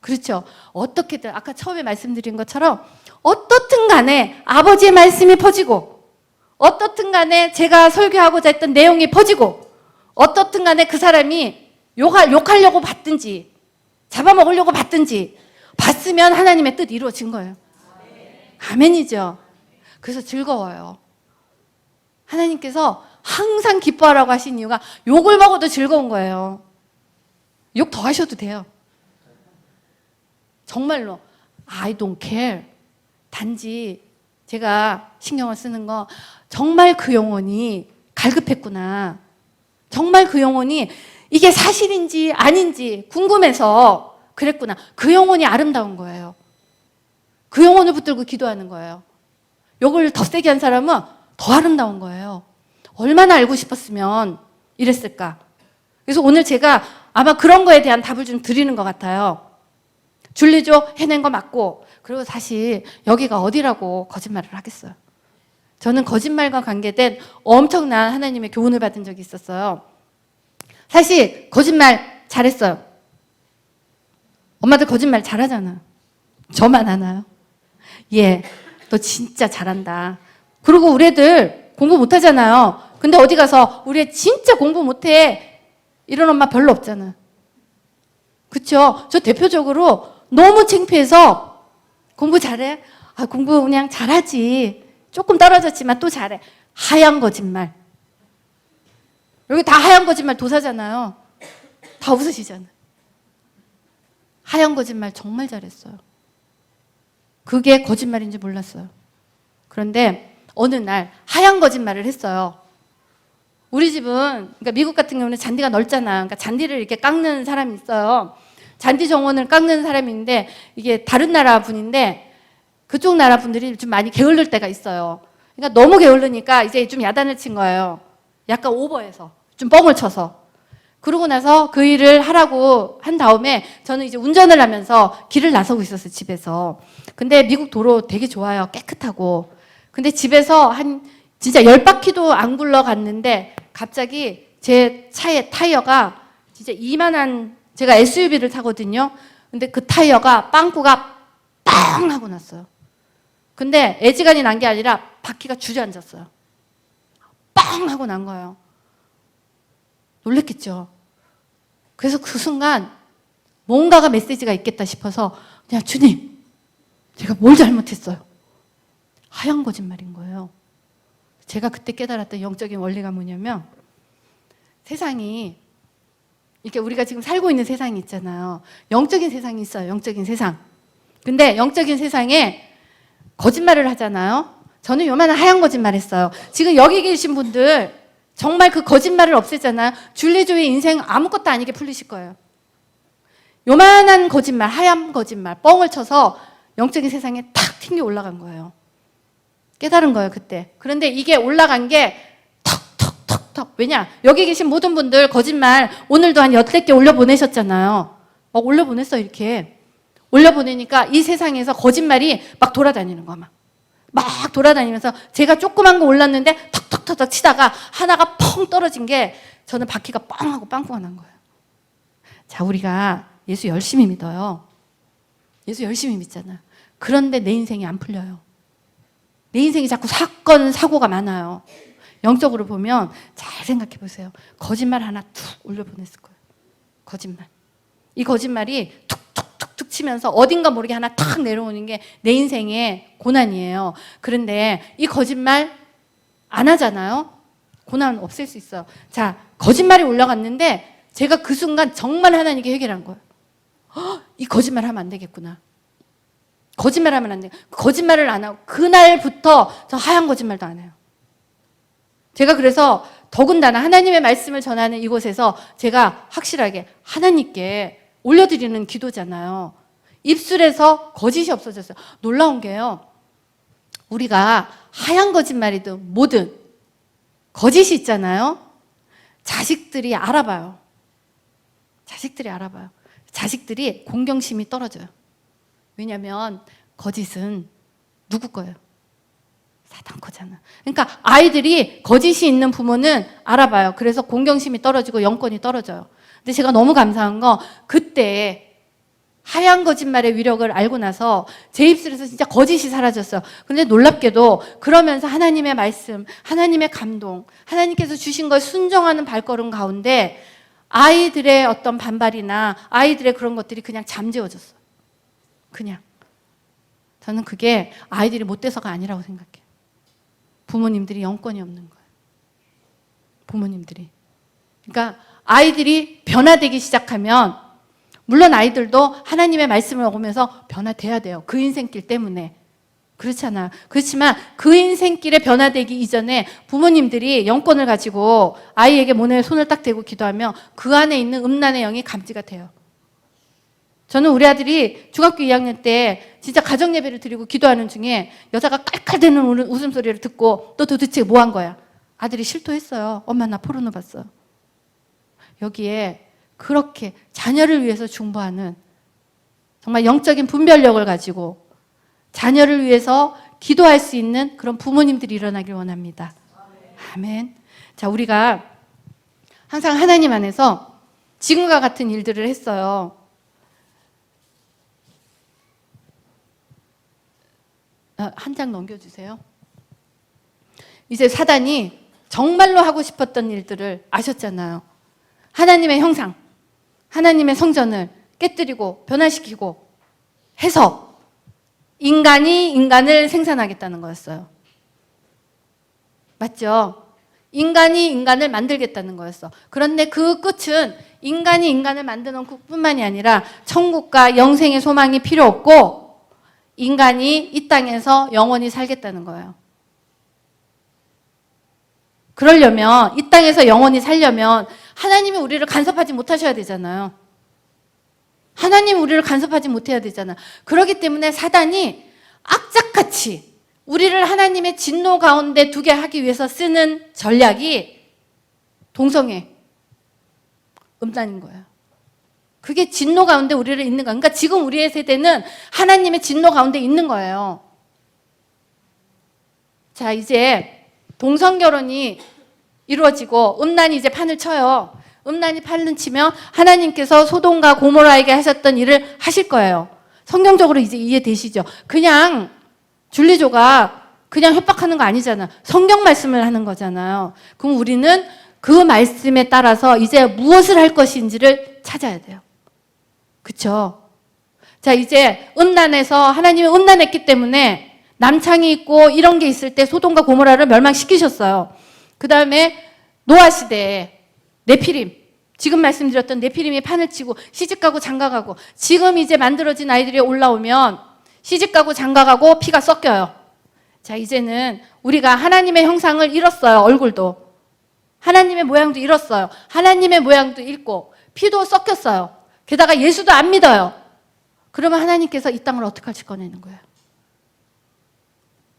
그렇죠. 어떻게든 아까 처음에 말씀드린 것처럼 어떻든 간에 아버지의 말씀이 퍼지고 어떻든 간에 제가 설교하고자 했던 내용이 퍼지고 어떻든 간에 그 사람이 욕하려고 봤든지 잡아먹으려고 봤든지 봤으면 하나님의 뜻 이루어진 거예요. 아멘이죠. 그래서 즐거워요. 하나님께서 항상 기뻐하라고 하신 이유가 욕을 먹어도 즐거운 거예요. 욕 더 하셔도 돼요. 정말로 I don't care. 단지 제가 신경을 쓰는 거 정말 그 영혼이 갈급했구나. 정말 그 영혼이 이게 사실인지 아닌지 궁금해서 그랬구나. 그 영혼이 아름다운 거예요. 그 영혼을 붙들고 기도하는 거예요. 욕을 더 세게 한 사람은 더 아름다운 거예요. 얼마나 알고 싶었으면 이랬을까. 그래서 오늘 제가 아마 그런 거에 대한 답을 좀 드리는 것 같아요. 줄리죠? 해낸 거 맞고. 그리고 사실 여기가 어디라고 거짓말을 하겠어요. 저는 거짓말과 관계된 엄청난 하나님의 교훈을 받은 적이 있었어요. 사실 거짓말 잘했어요. 엄마들 거짓말 잘하잖아. 저만 하나요? 예, 너 진짜 잘한다. 그리고 우리 애들 공부 못하잖아요. 근데 어디 가서 우리 애 진짜 공부 못해. 이런 엄마 별로 없잖아. 그쵸? 저 대표적으로 너무 창피해서 공부 잘해? 아, 공부 그냥 잘하지. 조금 떨어졌지만 또 잘해. 하얀 거짓말. 여기 다 하얀 거짓말 도사잖아요. 다 웃으시잖아요. 하얀 거짓말 정말 잘했어요. 그게 거짓말인지 몰랐어요. 그런데 어느 날 하얀 거짓말을 했어요. 우리 집은, 그러니까 미국 같은 경우는 잔디가 넓잖아. 그러니까 잔디를 이렇게 깎는 사람이 있어요. 잔디 정원을 깎는 사람이 있는데 이게 다른 나라 분인데 그쪽 나라 분들이 좀 많이 게을를 때가 있어요. 그러니까 너무 게을르니까 이제 좀 야단을 친 거예요. 약간 오버해서. 좀 뻥을 쳐서. 그러고 나서 그 일을 하라고 한 다음에 저는 이제 운전을 하면서 길을 나서고 있었어요, 집에서. 근데 미국 도로 되게 좋아요. 깨끗하고. 근데 집에서 한 진짜 10바퀴도 안 굴러갔는데 갑자기 제 차의 타이어가 진짜 이만한, 제가 SUV를 타거든요. 근데 그 타이어가 빵꾸가 빵 하고 났어요. 근데 애지간히 난 게 아니라 바퀴가 주저앉았어요. 빵 하고 난 거예요. 놀랬겠죠. 그래서 그 순간 뭔가가 메시지가 있겠다 싶어서 그냥 주님, 제가 뭘 잘못했어요? 하얀 거짓말인 거예요. 제가 그때 깨달았던 영적인 원리가 뭐냐면 세상이 이렇게 우리가 지금 살고 있는 세상이 있잖아요. 영적인 세상이 있어요. 영적인 세상. 근데 영적인 세상에 거짓말을 하잖아요. 저는 요만한 하얀 거짓말 했어요. 지금 여기 계신 분들 정말 그 거짓말을 없애잖아요. 줄리조의 인생 아무것도 아니게 풀리실 거예요. 요만한 거짓말, 하얀 거짓말, 뻥을 쳐서 영적인 세상에 탁 튕겨 올라간 거예요. 깨달은 거예요, 그때. 그런데 이게 올라간 게 턱턱턱턱 톡톡. 왜냐? 여기 계신 모든 분들 거짓말 오늘도 한 8개 올려보내셨잖아요. 막 올려보냈어, 이렇게. 올려보내니까 이 세상에서 거짓말이 막 돌아다니는 거야, 막 돌아다니면서 제가 조그만 거 올랐는데 턱턱턱 치다가 하나가 펑 떨어진 게 저는 바퀴가 뻥 하고 빵꾸가 난 거예요. 자, 우리가 예수 열심히 믿어요. 예수 열심히 믿잖아요. 그런데 내 인생이 안 풀려요. 내 인생이 자꾸 사건, 사고가 많아요. 영적으로 보면 잘 생각해 보세요. 거짓말 하나 툭 올려보냈을 거예요. 거짓말. 이 거짓말이 툭툭툭툭 치면서 어딘가 모르게 하나 탁 내려오는 게 내 인생의 고난이에요. 그런데 이 거짓말 안 하잖아요. 고난 없앨 수 있어요. 자, 거짓말이 올라갔는데 제가 그 순간 정말 하나님께 회개한 거예요. 이 거짓말 하면 안 되겠구나. 거짓말 하면 안 돼. 거짓말을 안 하고 그날부터 저 하얀 거짓말도 안 해요. 제가 그래서 더군다나 하나님의 말씀을 전하는 이곳에서 제가 확실하게 하나님께 올려드리는 기도잖아요. 입술에서 거짓이 없어졌어요. 놀라운 게요. 우리가 하얀 거짓말이든 뭐든 거짓이 있잖아요. 자식들이 알아봐요. 자식들이 알아봐요. 자식들이 공경심이 떨어져요. 왜냐하면 거짓은 누구 거예요? 사단 거잖아. 그러니까 아이들이 거짓이 있는 부모는 알아봐요. 그래서 공경심이 떨어지고 영권이 떨어져요. 근데 제가 너무 감사한 거 그때 하얀 거짓말의 위력을 알고 나서 제 입술에서 진짜 거짓이 사라졌어요. 그런데 놀랍게도 그러면서 하나님의 말씀, 하나님의 감동, 하나님께서 주신 걸 순종하는 발걸음 가운데 아이들의 어떤 반발이나 아이들의 그런 것들이 그냥 잠재워졌어요. 그냥. 저는 그게 아이들이 못돼서가 아니라고 생각해요. 부모님들이 영권이 없는 거예요. 부모님들이. 그러니까 아이들이 변화되기 시작하면 물론 아이들도 하나님의 말씀을 먹으면서 변화돼야 돼요. 그 인생길 때문에. 그렇잖아요. 그렇지만 그 인생길에 변화되기 이전에 부모님들이 영권을 가지고 아이에게 몸에 손을 딱 대고 기도하면 그 안에 있는 음란의 영이 감지가 돼요. 저는 우리 아들이 중학교 2학년 때 진짜 가정예배를 드리고 기도하는 중에 여자가 깔깔대는 웃음소리를 듣고 너 도대체 뭐 한 거야? 아들이 실토했어요. 엄마 나 포르노 봤어. 여기에 그렇게 자녀를 위해서 중보하는 정말 영적인 분별력을 가지고 자녀를 위해서 기도할 수 있는 그런 부모님들이 일어나길 원합니다. 아멘. 자, 우리가 항상 하나님 안에서 지금과 같은 일들을 했어요. 한 장 넘겨주세요. 이제 사단이 정말로 하고 싶었던 일들을 아셨잖아요. 하나님의 형상, 하나님의 성전을 깨뜨리고 변화시키고 해서 인간이 인간을 생산하겠다는 거였어요. 맞죠? 인간이 인간을 만들겠다는 거였어. 그런데 그 끝은 인간이 인간을 만드는 것뿐만이 아니라 천국과 영생의 소망이 필요 없고 인간이 이 땅에서 영원히 살겠다는 거예요. 그러려면 이 땅에서 영원히 살려면 하나님이 우리를 간섭하지 못하셔야 되잖아요. 하나님이 우리를 간섭하지 못해야 되잖아. 그렇기 때문에 사단이 악착같이 우리를 하나님의 진노 가운데 두게 하기 위해서 쓰는 전략이 동성애, 음란인 거예요. 그게 진노 가운데 우리를 있는 거야. 그러니까 지금 우리의 세대는 하나님의 진노 가운데 있는 거예요. 자, 이제 동성결혼이 이루어지고 음란이 이제 판을 쳐요. 음란이 판을 치면 하나님께서 소돔과 고모라에게 하셨던 일을 하실 거예요. 성경적으로 이제 이해되시죠? 그냥 줄리조가 그냥 협박하는 거 아니잖아. 성경 말씀을 하는 거잖아요. 그럼 우리는 그 말씀에 따라서 이제 무엇을 할 것인지를 찾아야 돼요. 그쵸? 자, 이제 음란에서 하나님이 음란했기 때문에 남창이 있고 이런 게 있을 때 소돔과 고모라를 멸망시키셨어요. 그 다음에 노아 시대에 네피림, 지금 말씀드렸던 네피림이 판을 치고 시집가고 장가가고 지금 이제 만들어진 아이들이 올라오면 시집가고 장가가고 피가 섞여요. 자, 이제는 우리가 하나님의 형상을 잃었어요. 얼굴도. 하나님의 모양도 잃었어요. 하나님의 모양도 잃고 피도 섞였어요. 게다가 예수도 안 믿어요. 그러면 하나님께서 이 땅을 어떻게 할지 꺼내는 거예요.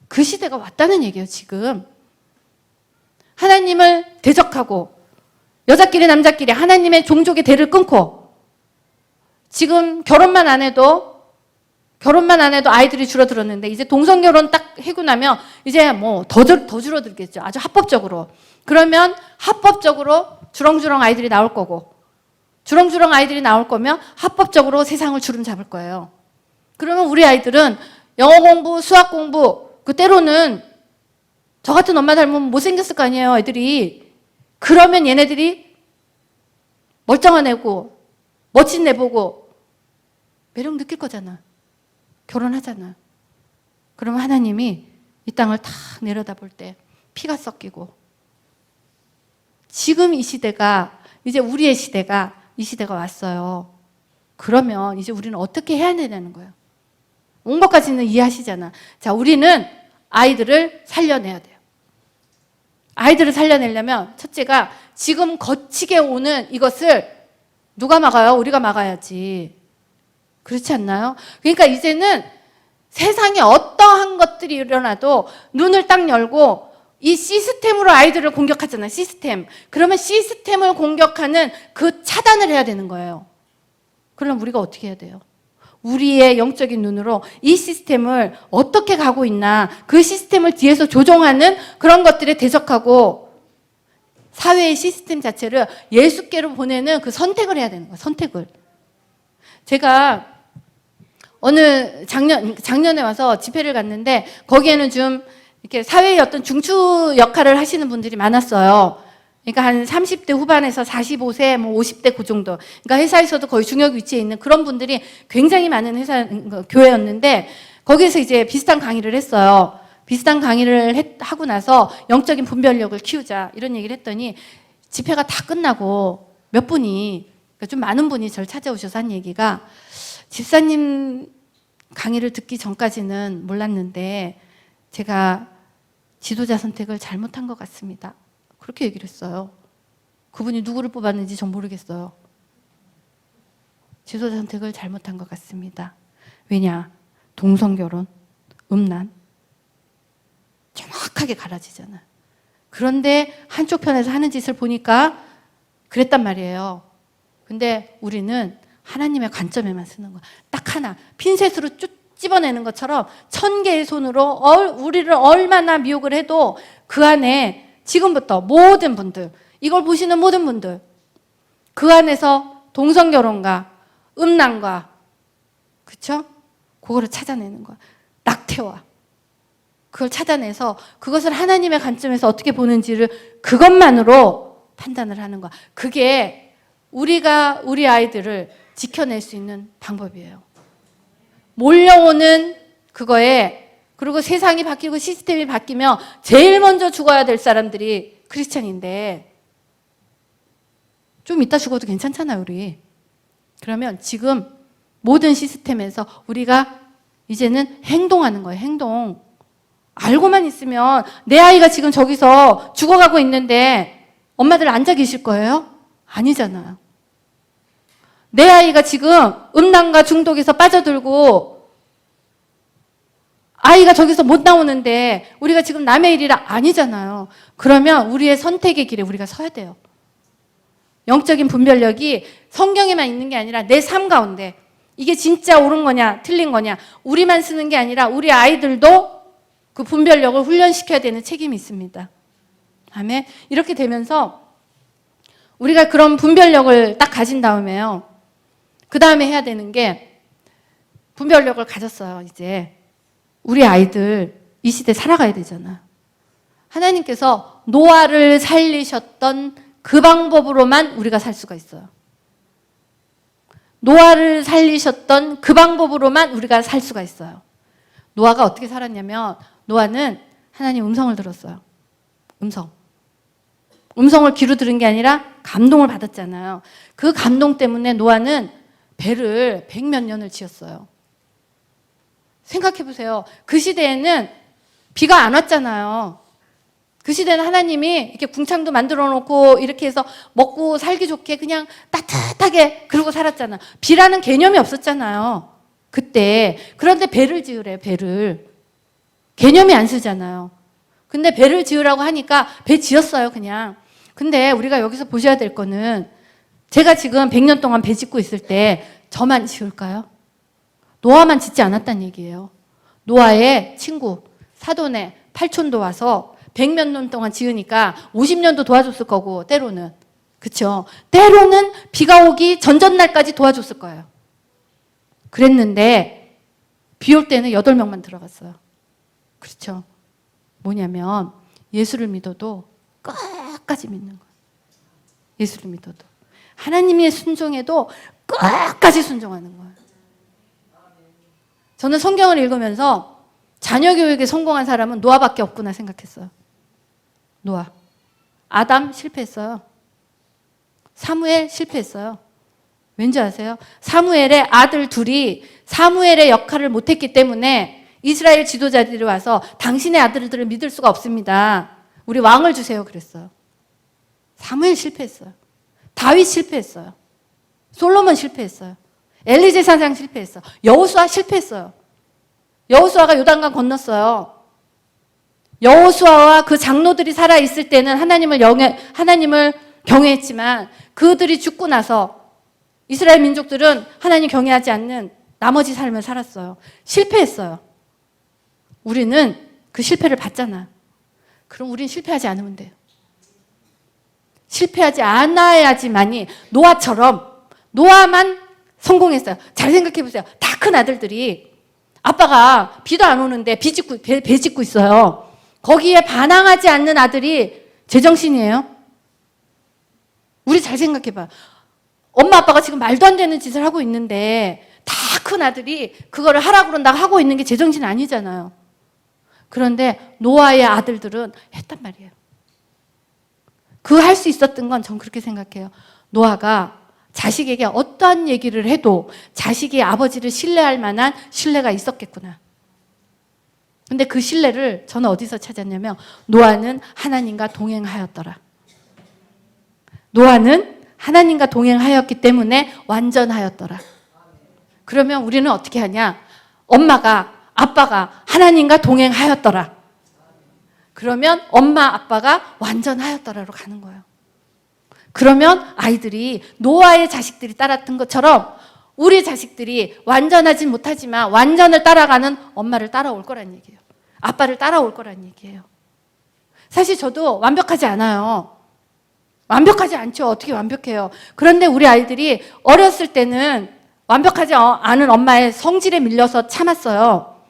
그 시대가 왔다는 얘기예요, 지금. 하나님을 대적하고 여자끼리 남자끼리 하나님의 종족의 대를 끊고 지금 결혼만 안 해도 아이들이 줄어들었는데 이제 동성결혼 딱 하고 나면 이제 뭐 더 줄어들겠죠. 아주 합법적으로. 그러면 합법적으로 주렁주렁 아이들이 나올 거고 주렁주렁 아이들이 나올 거면 합법적으로 세상을 주름 잡을 거예요. 그러면 우리 아이들은 영어 공부, 수학 공부, 그 때로는 저 같은 엄마 닮으면 못생겼을 거 아니에요, 애들이. 그러면 얘네들이 멀쩡한 애고 멋진 애 보고 매력 느낄 거잖아. 결혼하잖아. 그러면 하나님이 이 땅을 탁 내려다볼 때 피가 섞이고 지금 이 시대가 이제 우리의 시대가 이 시대가 왔어요. 그러면 이제 우리는 어떻게 해야 되냐는 거예요. 온 것까지는 이해하시잖아. 자, 우리는 아이들을 살려내야 돼요. 아이들을 살려내려면 첫째가 지금 거치게 오는 이것을 누가 막아요? 우리가 막아야지. 그렇지 않나요? 그러니까 이제는 세상에 어떠한 것들이 일어나도 눈을 딱 열고 이 시스템으로 아이들을 공격하잖아요. 시스템. 그러면 시스템을 공격하는 그 차단을 해야 되는 거예요. 그럼 우리가 어떻게 해야 돼요? 우리의 영적인 눈으로 이 시스템을 어떻게 가고 있나, 그 시스템을 뒤에서 조종하는 그런 것들에 대적하고 사회의 시스템 자체를 예수께로 보내는 그 선택을 해야 되는 거예요. 선택을. 제가 어느 작년에 와서 집회를 갔는데 거기에는 좀 이렇게 사회의 어떤 중추 역할을 하시는 분들이 많았어요. 그러니까 한 30대 후반에서 45세, 뭐 50대 그 정도. 그러니까 회사에서도 거의 중요한 위치에 있는 그런 분들이 굉장히 많은 교회였는데 거기에서 이제 비슷한 강의를 했어요. 비슷한 강의를 하고 나서 영적인 분별력을 키우자 이런 얘기를 했더니 집회가 다 끝나고 몇 분이, 그러니까 좀 많은 분이 저를 찾아오셔서 한 얘기가 집사님 강의를 듣기 전까지는 몰랐는데 제가 지도자 선택을 잘못한 것 같습니다. 그렇게 얘기를 했어요. 그분이 누구를 뽑았는지 전 모르겠어요. 지도자 선택을 잘못한 것 같습니다. 왜냐? 동성결혼, 음란 정확하게 갈라지잖아. 그런데 한쪽 편에서 하는 짓을 보니까 그랬단 말이에요. 근데 우리는 하나님의 관점에만 쓰는 거야. 딱 하나. 핀셋으로 쭉 집어내는 것처럼 1000개의 손으로 우리를 얼마나 미혹을 해도 그 안에 지금부터 모든 분들, 이걸 보시는 모든 분들, 그 안에서 동성결혼과 음란과, 그쵸? 그거를 찾아내는 거야. 낙태와. 그걸 찾아내서 그것을 하나님의 관점에서 어떻게 보는지를 그것만으로 판단을 하는 거야. 그게 우리가 우리 아이들을 지켜낼 수 있는 방법이에요. 몰려오는 그거에, 그리고 세상이 바뀌고 시스템이 바뀌면 제일 먼저 죽어야 될 사람들이 크리스찬인데 좀 이따 죽어도 괜찮잖아요, 우리. 그러면 지금 모든 시스템에서 우리가 이제는 행동하는 거예요, 행동. 알고만 있으면 내 아이가 지금 저기서 죽어가고 있는데 엄마들 앉아 계실 거예요? 아니잖아요. 내 아이가 지금 음란과 중독에서 빠져들고 아이가 저기서 못 나오는데 우리가 지금 남의 일이라 아니잖아요. 그러면 우리의 선택의 길에 우리가 서야 돼요. 영적인 분별력이 성경에만 있는 게 아니라 내 삶 가운데 이게 진짜 옳은 거냐 틀린 거냐 우리만 쓰는 게 아니라 우리 아이들도 그 분별력을 훈련시켜야 되는 책임이 있습니다. 아멘. 이렇게 되면서 우리가 그런 분별력을 딱 가진 다음에요. 그 다음에 해야 되는 게 분별력을 가졌어요. 이제 우리 아이들 이 시대 살아가야 되잖아. 하나님께서 노아를 살리셨던 그 방법으로만 우리가 살 수가 있어요. 노아를 살리셨던 그 방법으로만 우리가 살 수가 있어요. 노아가 어떻게 살았냐면 노아는 하나님 음성을 들었어요. 음성을 귀로 들은 게 아니라 감동을 받았잖아요. 그 감동 때문에 노아는 배를 100몇 년을 지었어요. 생각해 보세요. 그 시대에는 비가 안 왔잖아요. 그 시대는 하나님이 이렇게 궁창도 만들어 놓고 이렇게 해서 먹고 살기 좋게 그냥 따뜻하게 그러고 살았잖아. 비라는 개념이 없었잖아요. 그때. 그런데 배를 지으래, 배를. 개념이 안 쓰잖아요. 근데 배를 지으라고 하니까 배 지었어요, 그냥. 근데 우리가 여기서 보셔야 될 거는 제가 지금 100년 동안 배 짓고 있을 때 저만 지을까요? 노아만 짓지 않았다는 얘기예요. 노아의 친구 사돈의 팔촌도 와서 100몇 년 동안 지으니까 50년도 도와줬을 거고 때로는. 그렇죠? 때로는 비가 오기 전전날까지 도와줬을 거예요. 그랬는데 비 올 때는 8명만 들어갔어요. 그렇죠? 뭐냐면 예수를 믿어도 끝까지 믿는 거예요. 예수를 믿어도. 하나님의 순종에도 끝까지 순종하는 거예요. 저는 성경을 읽으면서 자녀 교육에 성공한 사람은 노아밖에 없구나 생각했어요. 노아. 아담 실패했어요. 사무엘 실패했어요. 왠지 아세요? 사무엘의 아들 둘이 사무엘의 역할을 못했기 때문에 이스라엘 지도자들이 와서 당신의 아들들을 믿을 수가 없습니다. 우리 왕을 주세요 그랬어요. 사무엘 실패했어요. 다윗 실패했어요. 솔로몬 실패했어요. 엘리제 사장 실패했어요. 여호수아 실패했어요. 여호수아가 요단강 건넜어요. 여호수아와 그 장로들이 살아있을 때는 하나님을 경외했지만 그들이 죽고 나서 이스라엘 민족들은 하나님 경외하지 않는 나머지 삶을 살았어요. 실패했어요. 우리는 그 실패를 봤잖아. 그럼 우린 실패하지 않으면 돼요. 실패하지 않아야지만이 노아만 성공했어요. 잘 생각해 보세요. 다 큰 아들들이 아빠가 비도 안 오는데 배 짓고 있어요. 거기에 반항하지 않는 아들이 제정신이에요. 우리 잘 생각해 봐. 엄마 아빠가 지금 말도 안 되는 짓을 하고 있는데 다 큰 아들이 그거를 하라고 그런다고 하고 있는 게 제정신 아니잖아요. 그런데 노아의 아들들은 했단 말이에요. 그 할 수 있었던 건 전 그렇게 생각해요. 노아가 자식에게 어떠한 얘기를 해도 자식이 아버지를 신뢰할 만한 신뢰가 있었겠구나. 근데 그 신뢰를 저는 어디서 찾았냐면 노아는 하나님과 동행하였더라. 노아는 하나님과 동행하였기 때문에 완전하였더라. 그러면 우리는 어떻게 하냐? 엄마가 아빠가 하나님과 동행하였더라. 그러면 엄마 아빠가 완전하였더라로 가는 거예요. 그러면 아이들이 노아의 자식들이 따랐던 것처럼 우리 자식들이 완전하진 못하지만 완전을 따라가는 엄마를 따라올 거란 얘기예요. 아빠를 따라올 거란 얘기예요. 사실 저도 완벽하지 않아요. 완벽하지 않죠. 어떻게 완벽해요. 그런데 우리 아이들이 어렸을 때는 완벽하지 않은 엄마의 성질에 밀려서 참았어요.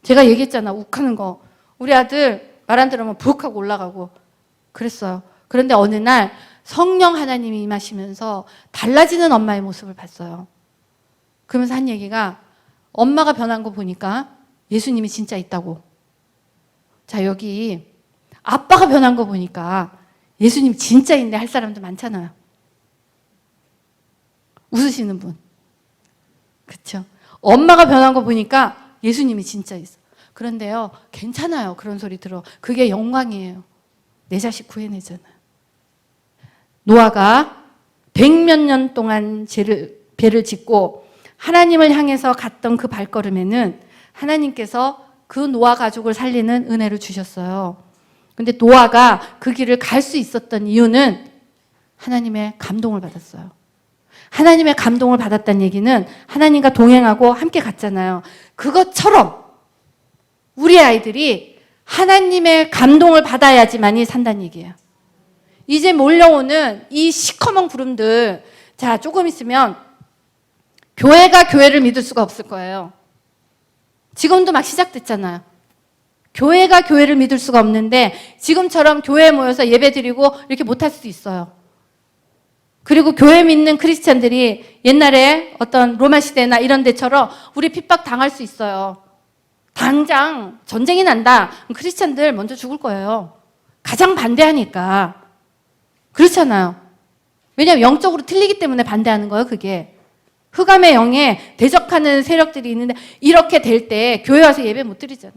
제가 얘기했잖아. 욱하는 거. 우리 아들 말 안 들으면 푹 하고 올라가고 그랬어요. 그런데 어느 날 성령 하나님이 임하시면서 달라지는 엄마의 모습을 봤어요. 그러면서 한 얘기가 엄마가 변한 거 보니까 예수님이 진짜 있다고. 자, 여기 아빠가 변한 거 보니까 예수님 진짜 있네 할 사람도 많잖아요. 웃으시는 분. 그렇죠? 엄마가 변한 거 보니까 예수님이 진짜 있어. 그런데요, 괜찮아요. 그런 소리 들어. 그게 영광이에요. 내 자식 구해내잖아요. 노아가 100몇 년 동안 배를 짓고 하나님을 향해서 갔던 그 발걸음에는 하나님께서 그 노아 가족을 살리는 은혜를 주셨어요. 근데 노아가 그 길을 갈 수 있었던 이유는 하나님의 감동을 받았어요. 하나님의 감동을 받았다는 얘기는 하나님과 동행하고 함께 갔잖아요. 그것처럼 우리 아이들이 하나님의 감동을 받아야지만이 산다는 얘기예요. 이제 몰려오는 이 시커먼 구름들, 자, 조금 있으면 교회가 교회를 믿을 수가 없을 거예요. 지금도 막 시작됐잖아요. 교회가 교회를 믿을 수가 없는데 지금처럼 교회에 모여서 예배 드리고 이렇게 못할 수도 있어요. 그리고 교회 믿는 크리스찬들이 옛날에 어떤 로마 시대나 이런 데처럼 우리 핍박 당할 수 있어요. 당장 전쟁이 난다. 크리스찬들 먼저 죽을 거예요. 가장 반대하니까. 그렇잖아요. 왜냐하면 영적으로 틀리기 때문에 반대하는 거예요, 그게. 흑암의 영에 대적하는 세력들이 있는데 이렇게 될 때 교회 와서 예배 못 드리잖아.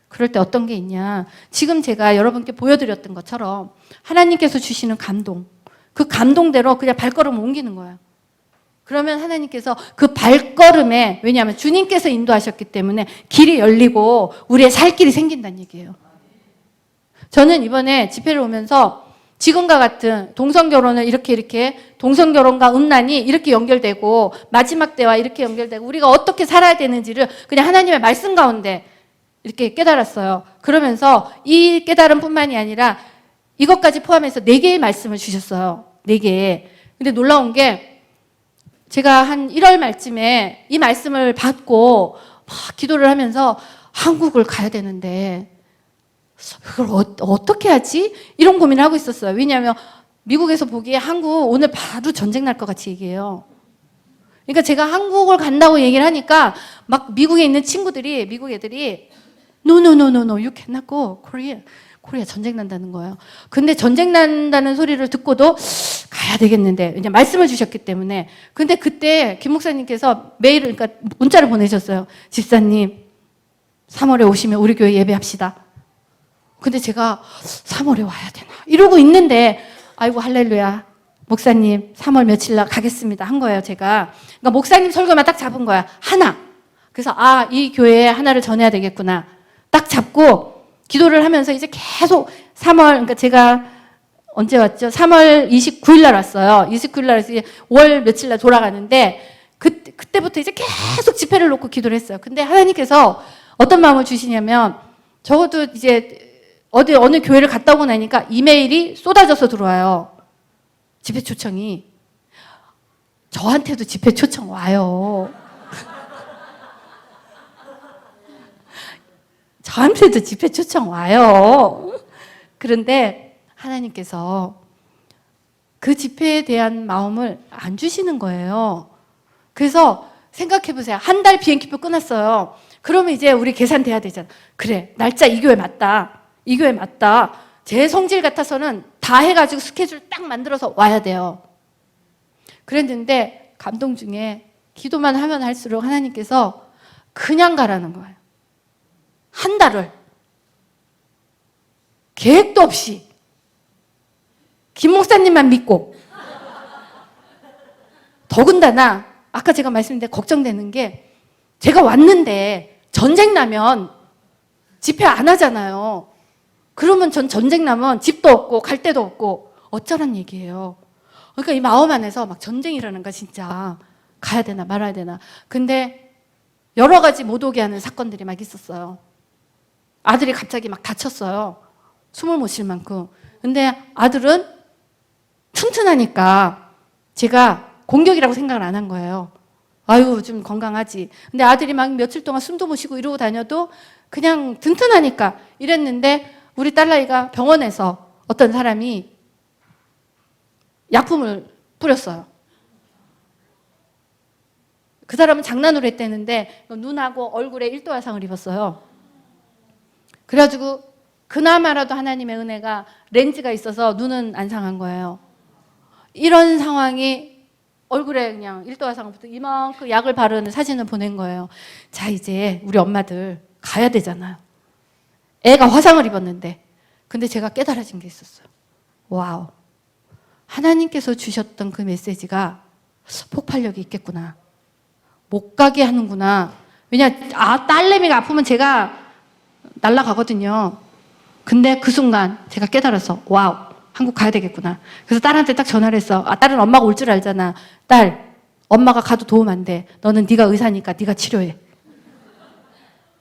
그럴 때 어떤 게 있냐. 지금 제가 여러분께 보여드렸던 것처럼 하나님께서 주시는 감동. 그 감동대로 그냥 발걸음을 옮기는 거예요. 그러면 하나님께서 그 발걸음에, 왜냐하면 주님께서 인도하셨기 때문에 길이 열리고 우리의 살 길이 생긴다는 얘기예요. 저는 이번에 집회를 오면서 지금과 같은 동성결혼을 이렇게 동성결혼과 음란이 이렇게 연결되고 마지막 때와 이렇게 연결되고 우리가 어떻게 살아야 되는지를 그냥 하나님의 말씀 가운데 이렇게 깨달았어요. 그러면서 이 깨달음뿐만이 아니라 이것까지 포함해서 4개의 말씀을 주셨어요. 4개. 근데 놀라운 게 제가 한 1월 말쯤에 이 말씀을 받고 막 기도를 하면서 한국을 가야 되는데 그걸 어떻게 하지? 이런 고민을 하고 있었어요. 왜냐하면 미국에서 보기에 한국 오늘 바로 전쟁 날 것 같이 얘기해요. 그러니까 제가 한국을 간다고 얘기를 하니까 막 미국에 있는 친구들이 미국 애들이 No, you cannot go. 코리아 전쟁 난다는 거예요. 근데 전쟁 난다는 소리를 듣고도 가야 되겠는데 이제 말씀을 주셨기 때문에. 근데 그때 김 목사님께서 메일을 그러니까 문자를 보내셨어요. 집사님 3월에 오시면 우리 교회 예배합시다. 근데 제가 3월에 와야 되나 이러고 있는데 아이고 할렐루야 목사님 3월 며칠 날 가겠습니다 한 거예요. 제가 그러니까 목사님 설교만 딱 잡은 거야. 하나. 그래서 이 교회에 하나를 전해야 되겠구나 딱 잡고 기도를 하면서 이제 계속 3월 그러니까 제가 언제 왔죠? 3월 29일 날 왔어요. 29일 날 와서 5월 며칠 날 돌아가는데 그때부터 이제 계속 집회를 놓고 기도를 했어요. 근데 하나님께서 어떤 마음을 주시냐면 적어도 이제 어느 교회를 갔다 오고 나니까 이메일이 쏟아져서 들어와요. 집회 초청이. 저한테도 집회 초청 와요. 저한테도 집회 초청 와요. 그런데 하나님께서 그 집회에 대한 마음을 안 주시는 거예요. 그래서 생각해 보세요. 한 달 비행기표 끊었어요. 그러면 이제 우리 계산돼야 되잖아. 그래, 날짜 이 교회 맞다. 이 교회 맞다. 제 성질 같아서는 다 해가지고 스케줄 딱 만들어서 와야 돼요. 그랬는데 감동 중에 기도만 하면 할수록 하나님께서 그냥 가라는 거예요. 한 달을 계획도 없이 김 목사님만 믿고 더군다나 아까 제가 말씀드린 걱정되는 게 제가 왔는데 전쟁 나면 집회 안 하잖아요. 그러면 전 전쟁 나면 집도 없고 갈 데도 없고 어쩌란 얘기예요. 그러니까 이 마음 안에서 막 전쟁이 일어나는 거야 진짜. 가야 되나 말아야 되나. 근데 여러 가지 못 오게 하는 사건들이 막 있었어요. 아들이 갑자기 막 다쳤어요. 숨을 못 쉴 만큼. 근데 아들은 튼튼하니까 제가 공격이라고 생각을 안 한 거예요. 아유 좀 건강하지. 근데 아들이 막 며칠 동안 숨도 못 쉬고 이러고 다녀도 그냥 튼튼하니까 이랬는데 우리 딸아이가 병원에서 어떤 사람이 약품을 뿌렸어요. 그 사람은 장난으로 했대는데 눈하고 얼굴에 1도 화상을 입었어요. 그래가지고 그나마라도 하나님의 은혜가 렌즈가 있어서 눈은 안 상한 거예요. 이런 상황이 얼굴에 그냥 1도 화상을 붙어 이만큼 약을 바르는 사진을 보낸 거예요. 자 이제 우리 엄마들 가야 되잖아요. 애가 화상을 입었는데 근데 제가 깨달아진 게 있었어요. 와우, 하나님께서 주셨던 그 메시지가 폭발력이 있겠구나. 못 가게 하는구나. 왜냐 딸내미가 아프면 제가 날아가거든요. 근데 그 순간 제가 깨달아서 와우, 한국 가야 되겠구나. 그래서 딸한테 딱 전화를 했어. 딸은 엄마가 올 줄 알잖아. 딸, 엄마가 가도 도움 안 돼. 너는 네가 의사니까 네가 치료해.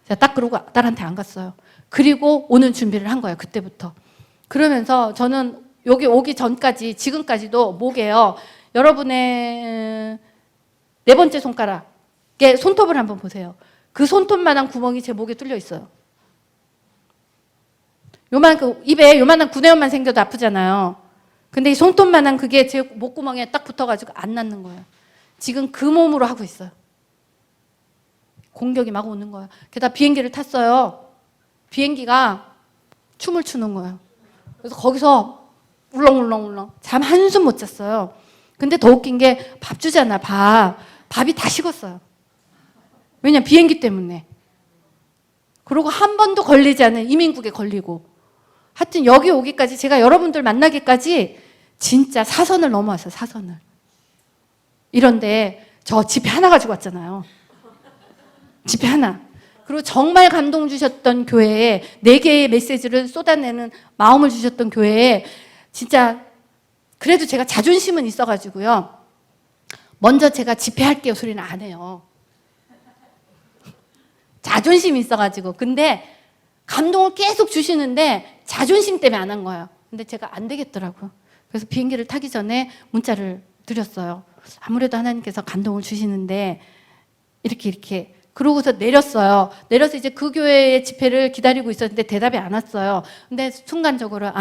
제가 딱 그러고 딸한테 안 갔어요. 그리고 오는 준비를 한 거예요. 그때부터. 그러면서 저는 여기 오기 전까지 지금까지도 목에요. 여러분의 4번째 손가락에 손톱을 한번 보세요. 그 손톱만한 구멍이 제 목에 뚫려 있어요. 입에 요만한 구내염만 생겨도 아프잖아요. 근데 이 손톱만한 그게 제 목구멍에 딱 붙어가지고 안 낫는 거예요. 지금 그 몸으로 하고 있어요. 공격이 막 오는 거예요. 게다가 비행기를 탔어요. 비행기가 춤을 추는 거예요. 그래서 거기서 울렁울렁울렁 잠 한숨 못 잤어요. 근데 더 웃긴 게 밥 주잖아, 밥이 다 식었어요. 왜냐 비행기 때문에. 그리고 한 번도 걸리지 않은 이민국에 걸리고. 하여튼 여기 오기까지 제가 여러분들 만나기까지 진짜 사선을 넘어왔어요. 사선을. 이런데 저 집회 하나 가지고 왔잖아요. 집회 하나. 그리고 정말 감동 주셨던 교회에 4개의 메시지를 쏟아내는 마음을 주셨던 교회에 진짜 그래도 제가 자존심은 있어가지고요. 먼저 제가 집회할게요 소리는 안 해요. 자존심이 있어가지고. 근데 감동을 계속 주시는데 자존심 때문에 안 한 거예요. 근데 제가 안 되겠더라고요. 그래서 비행기를 타기 전에 문자를 드렸어요. 아무래도 하나님께서 감동을 주시는데 이렇게 그러고서 내렸어요. 내려서 이제 그 교회의 집회를 기다리고 있었는데 대답이 안 왔어요. 근데 순간적으로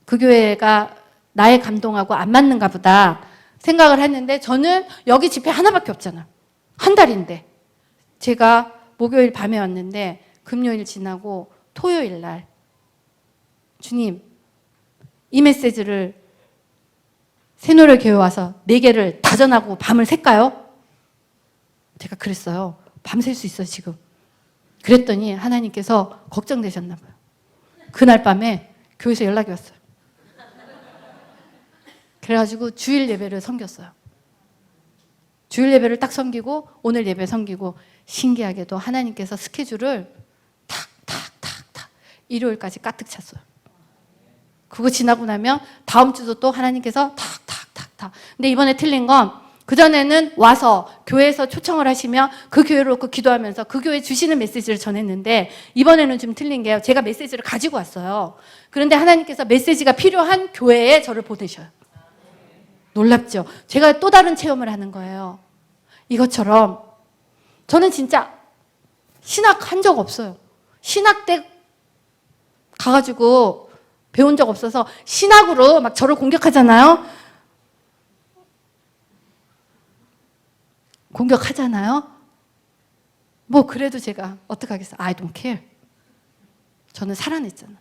그 교회가 나의 감동하고 안 맞는가 보다 생각을 했는데, 저는 여기 집회 하나밖에 없잖아요. 한 달인데. 제가 목요일 밤에 왔는데 금요일 지나고 토요일 날 주님, 이 메시지를 새노래 교회 와서 4개를 다 전하고 밤을 샐까요? 제가 그랬어요. 밤샐 수 있어 지금. 그랬더니 하나님께서 걱정되셨나 봐요. 그날 밤에 교회에서 연락이 왔어요. 그래가지고 주일 예배를 섬겼어요. 주일 예배를 딱 섬기고 오늘 예배 섬기고, 신기하게도 하나님께서 스케줄을 탁 일요일까지 가득 찼어요. 그거 지나고 나면 다음 주도 또 하나님께서 탁. 근데 이번에 틀린 건, 그전에는 와서 교회에서 초청을 하시면 그 교회로 놓고 기도하면서 그 교회 주시는 메시지를 전했는데, 이번에는 좀 틀린 게요. 제가 메시지를 가지고 왔어요. 그런데 하나님께서 메시지가 필요한 교회에 저를 보내셔요. 놀랍죠? 제가 또 다른 체험을 하는 거예요. 이것처럼 저는 진짜 신학 한 적 없어요. 신학 때 가가지고 배운 적 없어서 신학으로 막 저를 공격하잖아요. 뭐 그래도 제가 어떡하겠어요. I don't care. 저는 살아냈잖아요.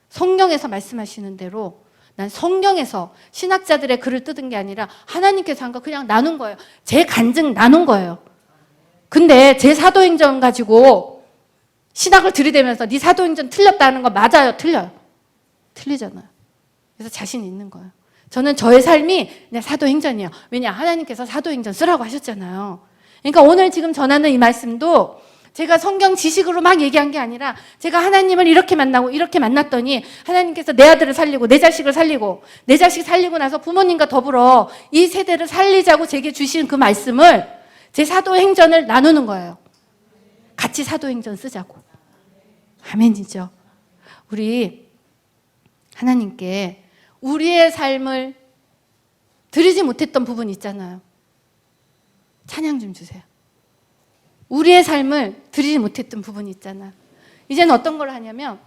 성경에서 말씀하시는 대로, 난 성경에서 신학자들의 글을 뜯은 게 아니라 하나님께서 한 거 그냥 나눈 거예요. 제 간증 나눈 거예요. 근데 제 사도행전 가지고 신학을 들이대면서 네 사도행전 틀렸다는 거 맞아요? 틀려요? 틀리잖아요. 그래서 자신 있는 거예요. 저는 저의 삶이 그냥 사도행전이에요. 왜냐? 하나님께서 사도행전 쓰라고 하셨잖아요. 그러니까 오늘 지금 전하는 이 말씀도 제가 성경 지식으로 막 얘기한 게 아니라, 제가 하나님을 이렇게 만나고 이렇게 만났더니 하나님께서 내 아들을 살리고 내 자식을 살리고, 내 자식 살리고 나서 부모님과 더불어 이 세대를 살리자고 제게 주신 그 말씀을, 제 사도행전을 나누는 거예요. 같이 사도행전 쓰자고. 아멘이죠. 우리 하나님께 우리의 삶을 드리지 못했던 부분 있잖아요. 찬양 좀 주세요. 우리의 삶을 드리지 못했던 부분이 있잖아. 이제는 어떤 걸 하냐면,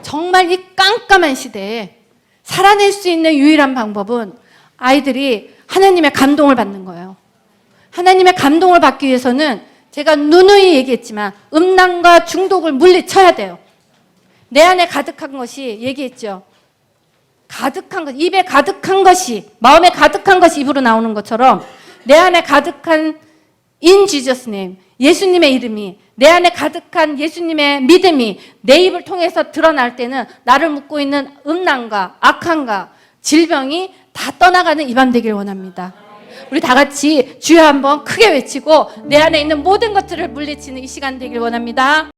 정말 이 깜깜한 시대에 살아낼 수 있는 유일한 방법은 아이들이 하나님의 감동을 받는 거예요. 하나님의 감동을 받기 위해서는 제가 누누이 얘기했지만 음란과 중독을 물리쳐야 돼요. 내 안에 가득한 것이, 얘기했죠. 가득한 것, 입에 가득한 것이, 마음에 가득한 것이 입으로 나오는 것처럼, 내 안에 가득한 In Jesus name, 예수님의 이름이, 내 안에 가득한 예수님의 믿음이 내 입을 통해서 드러날 때는 나를 묶고 있는 음란과 악함과 질병이 다 떠나가는 입안 되길 원합니다. 우리 다 같이 주여 한번 크게 외치고 내 안에 있는 모든 것들을 물리치는 이 시간 되길 원합니다.